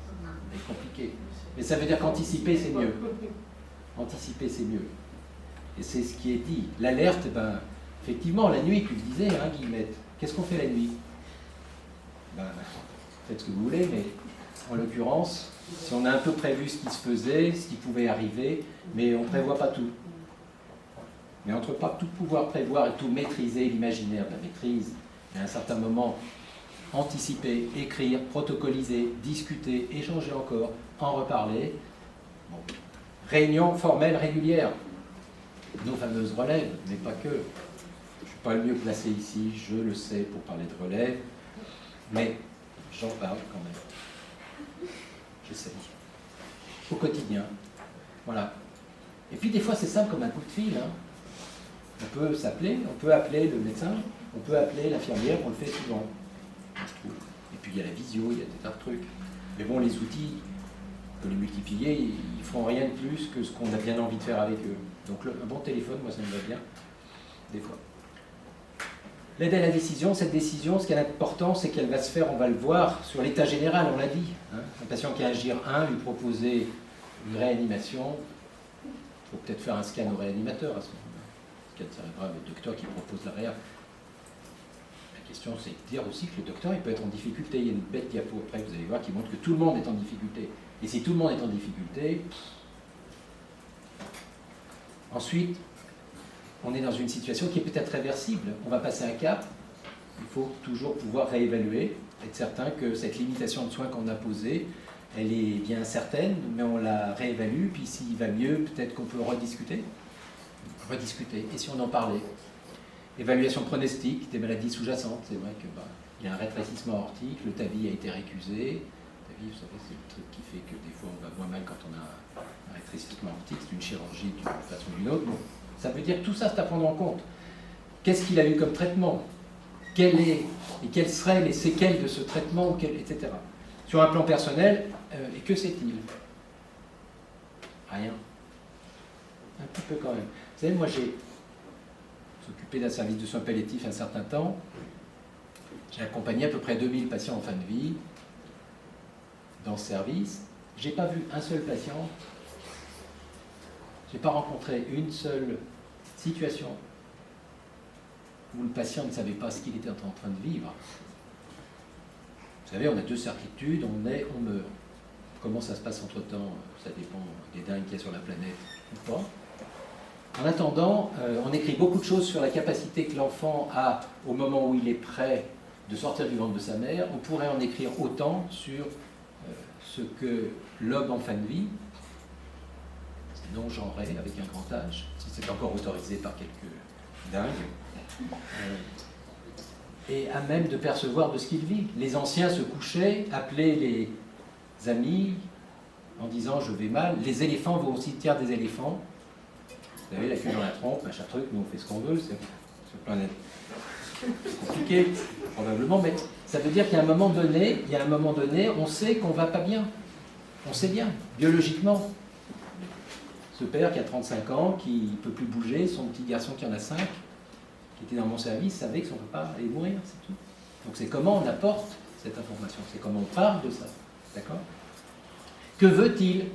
C'est compliqué. Mais ça veut dire qu'anticiper c'est mieux. Anticiper c'est mieux. Et c'est ce qui est dit. L'alerte, ben, effectivement, la nuit, tu le disais, hein, Guillemette, qu'est-ce qu'on fait la nuit? Ben, faites ce que vous voulez, mais en l'occurrence, si on a un peu prévu ce qui se faisait, ce qui pouvait arriver, mais on ne prévoit pas tout. Mais entre pas tout pouvoir prévoir et tout maîtriser, l'imaginaire de la maîtrise, et à un certain moment, anticiper, écrire, protocoliser, discuter, échanger encore, en reparler. Bon. Réunion formelle régulière. Nos fameuses relèves, mais pas que. Je ne suis pas le mieux placé ici, je le sais, pour parler de relève, mais j'en parle quand même. J'essaie. Au quotidien. Voilà. Et puis des fois, c'est simple comme un coup de fil. Hein. On peut s'appeler, on peut appeler le médecin, on peut appeler l'infirmière, on le fait souvent. Je trouve. Et puis il y a la visio, il y a des tas de trucs. Mais bon, les outils, on peut les multiplier, ils ne feront rien de plus que ce qu'on a bien envie de faire avec eux. Donc un bon téléphone, moi ça me va bien, des fois. L'aide à la décision, cette décision, ce qui est important, c'est qu'elle va se faire, on va le voir, sur l'état général, on l'a dit. Hein. Un patient qui a un GIR1, lui proposer une réanimation, il faut peut-être faire un scan au réanimateur à ce moment-là. Scan cérébral, le docteur qui propose la réa. La question, c'est de dire aussi que le docteur, il peut être en difficulté. Il y a une belle diapo après, vous allez voir, qui montre que tout le monde est en difficulté. Et si tout le monde est en difficulté, ensuite, on est dans une situation qui est peut-être réversible. On va passer un cap. Il faut toujours pouvoir réévaluer, être certain que cette limitation de soins qu'on a posée, elle est bien certaine, mais on la réévalue. Puis s'il va mieux, peut-être qu'on peut rediscuter. Et si on en parlait? Évaluation pronostique des maladies sous-jacentes. C'est vrai que il y a un rétrécissement aortique, le TAVI a été récusé. Le TAVI, vous savez, c'est le truc qui fait que des fois on va moins mal quand on a un rétrécissement aortique, c'est une chirurgie d'une façon ou d'une autre. Bon, ça veut dire que tout ça, c'est à prendre en compte. Qu'est-ce qu'il a eu comme traitement? Et quelles seraient les séquelles de ce traitement, etc. Sur un plan personnel, et que sait-il? Rien. Un petit peu quand même. Vous savez, moi j'ai occupé d'un service de soins palliatifs un certain temps. J'ai accompagné à peu près 2000 patients en fin de vie dans ce service. J'ai pas vu un seul patient. J'ai pas rencontré une seule situation où le patient ne savait pas ce qu'il était en train de vivre. Vous savez, on a deux certitudes, on naît, on meurt. Comment ça se passe entre-temps, ça dépend des dingues qu'il y a sur la planète ou pas. En attendant, on écrit beaucoup de choses sur la capacité que l'enfant a au moment où il est prêt de sortir du ventre de sa mère. On pourrait en écrire autant sur ce que l'homme en fin de vie, c'est non-genré avec un grand H, si c'est encore autorisé par quelques dingues, et à même de percevoir de ce qu'il vit. Les anciens se couchaient, appelaient les amis en disant « je vais mal ». Les éléphants vont au cimetière des éléphants. Vous savez, la queue dans la trompe, machin truc, nous on fait ce qu'on veut, c'est planète compliqué, probablement, mais ça veut dire qu'à un moment donné, on sait qu'on va pas bien. On sait bien, biologiquement. Ce père qui a 35 ans, qui ne peut plus bouger, son petit garçon qui en a 5, qui était dans mon service, savait que son papa allait mourir, c'est tout. Donc c'est comment on apporte cette information, c'est comment on parle de ça, d'accord? Que veut-il?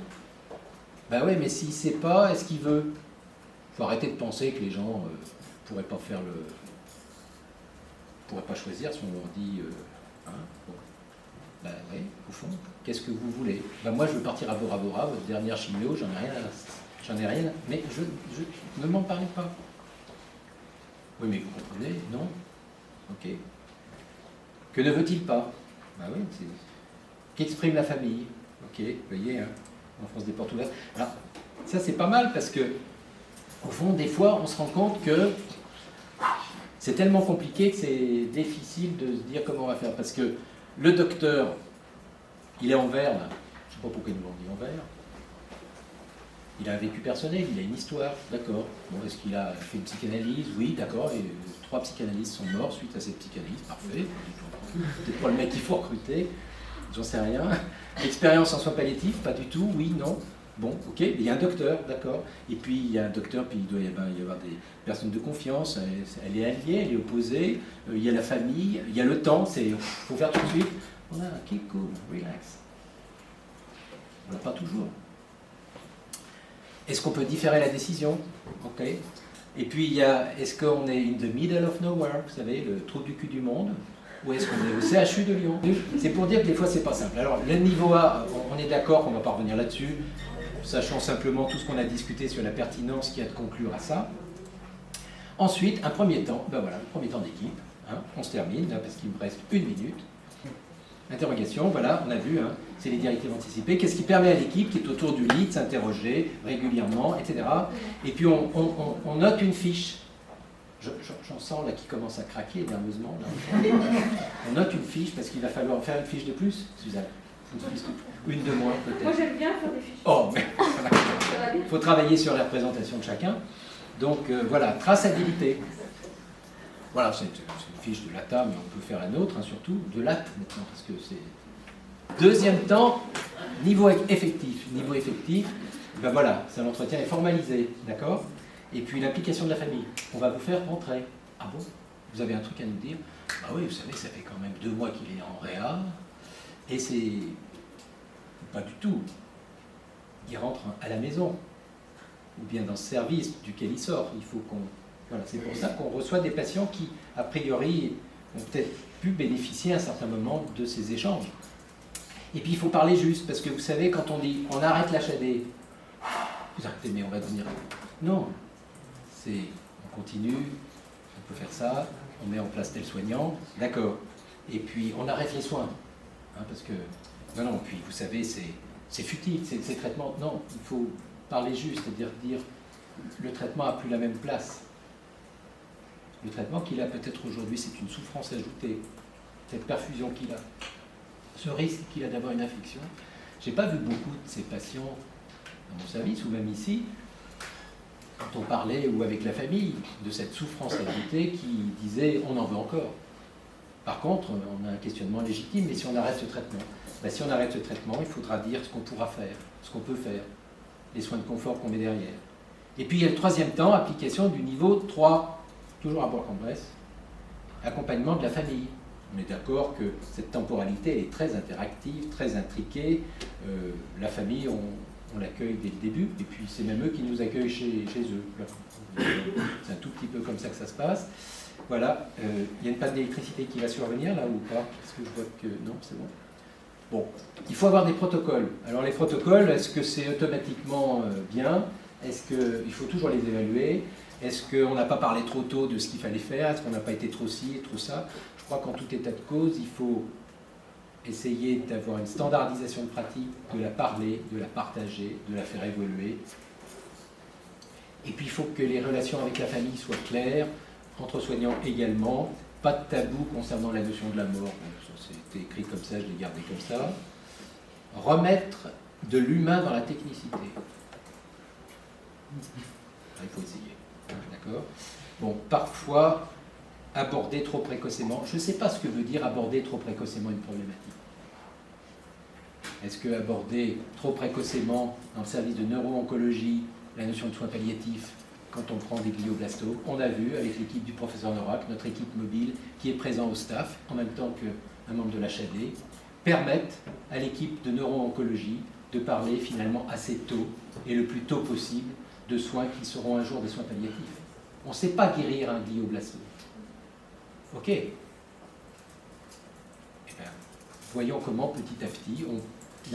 Ben oui, mais s'il ne sait pas, est-ce qu'il veut? Il faut arrêter de penser que les gens ne pourraient pas faire pourraient pas choisir si on leur dit bon. Ben oui, au fond, qu'est-ce que vous voulez? Ben moi je veux partir à Bora Bora, votre dernière chimio, j'en ai rien, mais ne m'en parlez pas. Oui, mais vous comprenez? Non? Ok. Que ne veut-il pas? Ben oui, c'est... Qu'exprime la famille? Ok, vous voyez, hein, en France des portes ouvertes. Alors, ça c'est pas mal parce que au fond, des fois, on se rend compte que c'est tellement compliqué que c'est difficile de se dire comment on va faire. Parce que le docteur, il est en verre, là. Je ne sais pas pourquoi ils nous l'ont dit en verre. Il a un vécu personnel, il a une histoire, d'accord. Bon, est-ce qu'il a fait une psychanalyse? Oui, d'accord. Et 3 psychanalystes sont morts suite à cette psychanalyse, parfait. Peut-être pas le mec qu'il faut recruter, j'en sais rien. Expérience en soins palliatifs, pas du tout, oui, non. Bon, ok, il y a un docteur, d'accord. Et puis il y a un docteur, puis il doit y avoir des personnes de confiance, elle est alliée, elle est opposée, il y a la famille, il y a le temps, il faut faire tout de suite. Voilà, ok, cool, relax. On l'a pas toujours. Est-ce qu'on peut différer la décision? Ok. Et puis il y a, est-ce qu'on est in the middle of nowhere, vous savez, le trou du cul du monde? Ou est-ce qu'on est au CHU de Lyon? C'est pour dire que des fois c'est pas simple. Alors le niveau A, on est d'accord qu'on ne va pas revenir là-dessus. Sachant simplement tout ce qu'on a discuté sur la pertinence qu'il y a de conclure à ça. Ensuite, un premier temps, ben voilà, le premier temps d'équipe, hein, on se termine, là, parce qu'il me reste 1 minute. Interrogation, voilà, on a vu, hein, c'est les directives anticipées. Qu'est-ce qui permet à l'équipe qui est autour du lit de s'interroger régulièrement, etc. Et puis on note une fiche. J'en sens là qui commence à craquer nerveusement. Là. On note une fiche, parce qu'il va falloir faire une fiche de plus, Suzanne. Une de moins peut-être. Moi j'aime bien faire des fiches. Oh, mais il faut travailler sur la représentation de chacun. Donc voilà, traçabilité. Voilà, c'est une fiche de l'ATA, mais on peut faire un autre, hein, surtout de l'AT maintenant, parce que c'est... Deuxième temps, niveau effectif. Niveau effectif, ben voilà, c'est un entretien est formalisé, d'accord? Et puis l'implication de la famille. On va vous faire rentrer. Ah bon? Vous avez un truc à nous dire? Ah oui, vous savez, ça fait quand même 2 mois qu'il est en réa. Et c'est pas du tout. Il rentre à la maison, ou bien dans ce service duquel il sort. Il faut qu'on... Voilà, c'est pour ça qu'on reçoit des patients qui, a priori, ont peut-être pu bénéficier à un certain moment de ces échanges. Et puis il faut parler juste, parce que vous savez, quand on dit on arrête l'HAD, vous arrêtez, mais on va devenir... Non, c'est on continue, on peut faire ça, on met en place tel soignant, d'accord. Et puis on arrête les soins. Hein, parce que, non, puis vous savez, c'est futile, ces traitements, non, il faut parler juste, c'est-à-dire dire, le traitement n'a plus la même place. Le traitement qu'il a peut-être aujourd'hui, c'est une souffrance ajoutée. cette perfusion qu'il a, ce risque qu'il a d'avoir une infection. Je n'ai pas vu beaucoup de ces patients dans mon service, ou même ici, quand on parlait, ou avec la famille, de cette souffrance ajoutée qui disait « on en veut encore ». Par contre, on a un questionnement légitime, mais si on arrête ce traitement, si on arrête ce traitement, il faudra dire ce qu'on pourra faire, ce qu'on peut faire, les soins de confort qu'on met derrière. Et puis il y a le troisième temps, application du niveau 3, toujours à Bourg-en-Bresse, accompagnement de la famille. On est d'accord que cette temporalité elle est très interactive, très intriquée. La famille, on l'accueille dès le début, et puis c'est même eux qui nous accueillent chez eux. C'est un tout petit peu comme ça que ça se passe. Voilà, il y a une panne d'électricité qui va survenir là ou pas? Est-ce que je vois que... Non, c'est bon. Bon, il faut avoir des protocoles. Alors les protocoles, est-ce que c'est automatiquement bien? Est-ce qu'il faut toujours les évaluer? Est-ce qu'on n'a pas parlé trop tôt de ce qu'il fallait faire? Est-ce qu'on n'a pas été trop ci, trop ça? Je crois qu'en tout état de cause, il faut essayer d'avoir une standardisation de pratique, de la parler, de la partager, de la faire évoluer. Et puis il faut que les relations avec la famille soient claires, entre soignants également. Pas de tabou concernant la notion de la mort. C'était écrit comme ça, je l'ai gardé comme ça. Remettre de l'humain dans la technicité. Il faut essayer. D'accord? Bon, parfois, aborder trop précocement. Je ne sais pas ce que veut dire aborder trop précocement une problématique. Est-ce que aborder trop précocement dans le service de neuro-oncologie la notion de soins palliatifs quand on prend des glioblastos? On a vu avec l'équipe du professeur Norac, notre équipe mobile qui est présent au staff, en même temps qu'un membre de l'HAD, permettent à l'équipe de neuro-oncologie de parler finalement assez tôt et le plus tôt possible de soins qui seront un jour des soins palliatifs. On ne sait pas guérir un glioblasto. Ok. Eh bien, voyons comment petit à petit on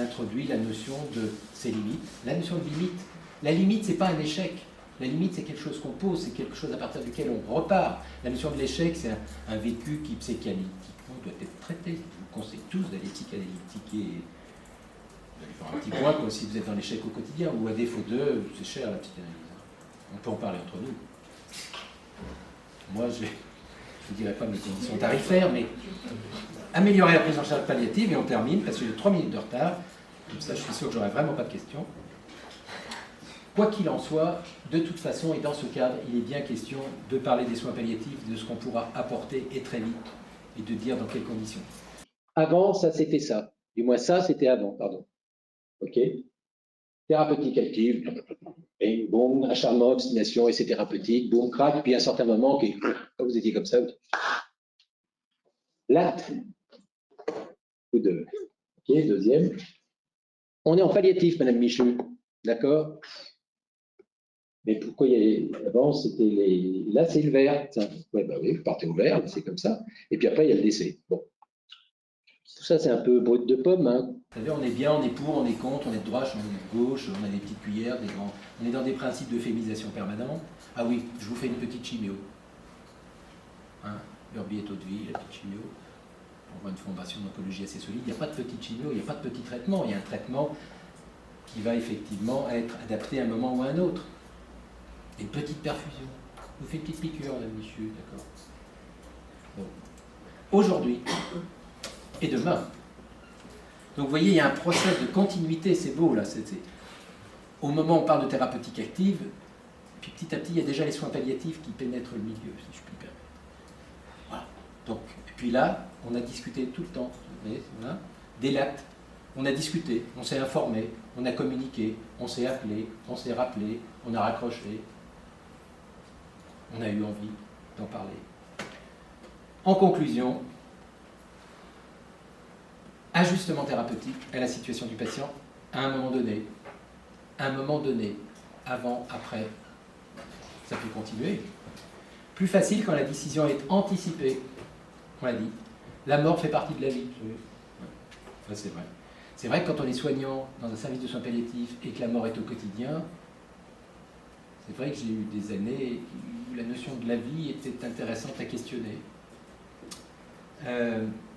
introduit la notion de ses limites. La notion de limite, la limite c'est pas un échec. La limite c'est quelque chose qu'on pose, c'est quelque chose à partir duquel on repart. La notion de l'échec c'est un vécu qui psychanalytiquement doit être traité. Je vous conseille tous d'aller psychanalytiquer, d'aller faire un petit point comme si vous êtes dans l'échec au quotidien, ou à défaut de, c'est cher la psychanalyse. On peut en parler entre nous. Moi je ne dirais pas mes conditions tarifaires, mais améliorer la prise en charge palliative, et on termine, parce que j'ai 3 minutes de retard, comme ça je suis sûr que j'aurai vraiment pas de questions. Quoi qu'il en soit, de toute façon, et dans ce cadre, il est bien question de parler des soins palliatifs, de ce qu'on pourra apporter, et très vite, et de dire dans quelles conditions. Avant, ça c'était ça. Du moins ça, c'était avant, pardon. Ok. Thérapeutique active, et boum, acharnement, obstination, et c'est thérapeutique, boum, crac, puis à un certain moment, quand vous étiez comme ça, l'acte, ou deux. Ok, deuxième. On est en palliatif, Madame Michu, d'accord? Mais pourquoi avant, c'était les... Là, c'est le vert. Ouais, bah oui, vous partez au vert, c'est comme ça. Et puis après, il y a le décès. Bon. Tout ça, c'est un peu brut de pomme. Hein. Vous savez, on est bien, on est pour, on est contre, on est de droite, on est de gauche, on a des petites cuillères, des grands... On est dans des principes de féminisation permanente. Ah oui, je vous fais une petite chimio. Hein, Urbi et Hauteville, la petite chimio. On voit une fondation d'oncologie assez solide. Il n'y a pas de petite chimio, il n'y a pas de petit traitement. Il y a un traitement qui va effectivement être adapté à un moment ou à un autre. Une petite perfusion. Vous faites une petite piqûre, là, monsieur, d'accord. Bon. Aujourd'hui et demain. Donc vous voyez, il y a un process de continuité, c'est beau là. Au moment où on parle de thérapeutique active, puis petit à petit, il y a déjà les soins palliatifs qui pénètrent le milieu, si je puis me permettre. Voilà. Donc, et puis là, on a discuté tout le temps, vous voyez, voilà, des l'actes. On a discuté, on s'est informé, on a communiqué, on s'est appelé, on s'est rappelé, on a raccroché. On a eu envie d'en parler. En conclusion, ajustement thérapeutique à la situation du patient à un moment donné. À un moment donné, avant, après, ça peut continuer. Plus facile quand la décision est anticipée. On l'a dit. La mort fait partie de la vie. Ça, c'est vrai. C'est vrai que quand on est soignant dans un service de soins palliatifs et que la mort est au quotidien, c'est vrai que j'ai eu des années où la notion de la vie était intéressante à questionner.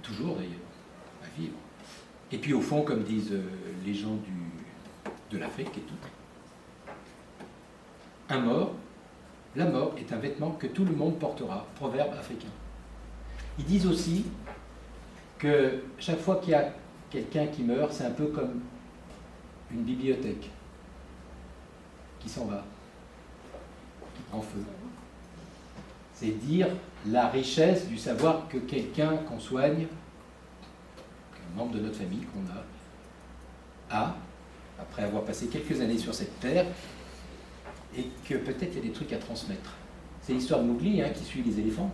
Toujours d'ailleurs, à vivre. Et puis au fond, comme disent les gens de l'Afrique et tout, la mort est un vêtement que tout le monde portera, proverbe africain. Ils disent aussi que chaque fois qu'il y a quelqu'un qui meurt, c'est un peu comme une bibliothèque qui s'en va, qui prend feu. C'est dire la richesse du savoir que quelqu'un qu'on soigne, qu'un membre de notre famille qu'on a, après avoir passé quelques années sur cette terre, et que peut-être il y a des trucs à transmettre. C'est l'histoire de Mowgli qui suit les éléphants.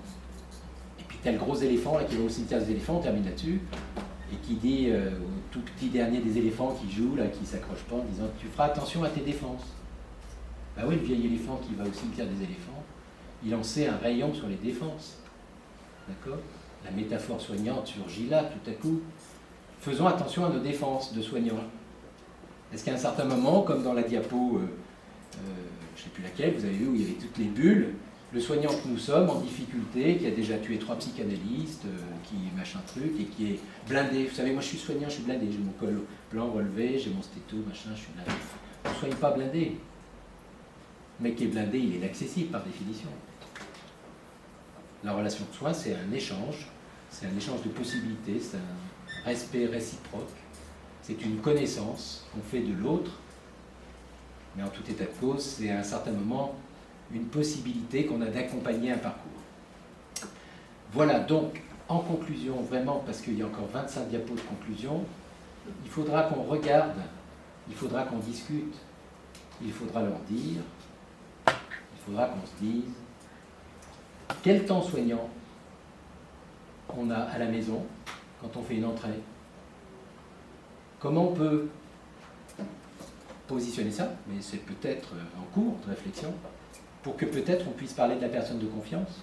Et puis tu as le gros éléphant là, qui va au cimetière des éléphants, on termine là-dessus, et qui dit au tout petit dernier des éléphants qui joue, là, qui s'accroche pas, en disant « Tu feras attention à tes défenses ». Ben oui, le vieil éléphant qui va au cimetière des éléphants, il en sait un rayon sur les défenses. D'accord ? La métaphore soignante surgit là, tout à coup. Faisons attention à nos défenses de soignants. Est-ce qu'à un certain moment, comme dans la diapo, je ne sais plus laquelle, vous avez vu où il y avait toutes les bulles, le soignant que nous sommes, en difficulté, qui a déjà tué 3 psychanalystes, qui machin truc, et qui est blindé. Vous savez, moi je suis soignant, je suis blindé, j'ai mon col blanc relevé, j'ai mon stéto, machin, je suis blindé. On ne soigne pas blindé. Le mec qui est blindé, il est inaccessible par définition. La relation de soins, c'est un échange de possibilités, c'est un respect réciproque, c'est une connaissance qu'on fait de l'autre, mais en tout état de cause, c'est à un certain moment une possibilité qu'on a d'accompagner un parcours. Voilà, donc, en conclusion, vraiment, parce qu'il y a encore 25 diapos de conclusion, il faudra qu'on regarde, il faudra qu'on discute, il faudra leur dire, il faudra qu'on se dise quel temps soignant on a à la maison quand on fait une entrée. Comment on peut positionner ça, mais c'est peut-être en cours de réflexion, pour que peut-être on puisse parler de la personne de confiance,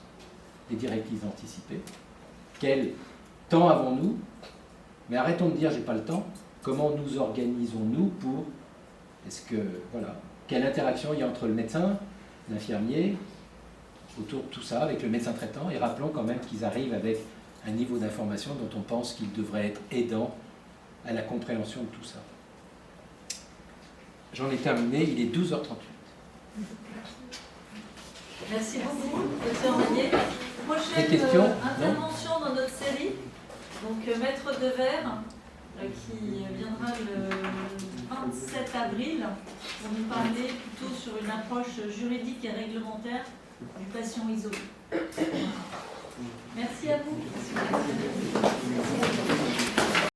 des directives anticipées. Quel temps avons-nous? Mais arrêtons de dire j'ai pas le temps. Comment nous organisons-nous pour... Est-ce que, voilà, quelle interaction il y a entre le médecin, l'infirmier, autour de tout ça, avec le médecin traitant, et rappelons quand même qu'ils arrivent avec un niveau d'information dont on pense qu'il devrait être aidant à la compréhension de tout ça. J'en ai terminé, il est 12h38. Merci beaucoup, Dr Meunier. Prochaine intervention dans notre série, donc Maître Devers, qui viendra le 27 avril pour nous parler plutôt sur une approche juridique et réglementaire du patient isolé. Merci à vous. Merci.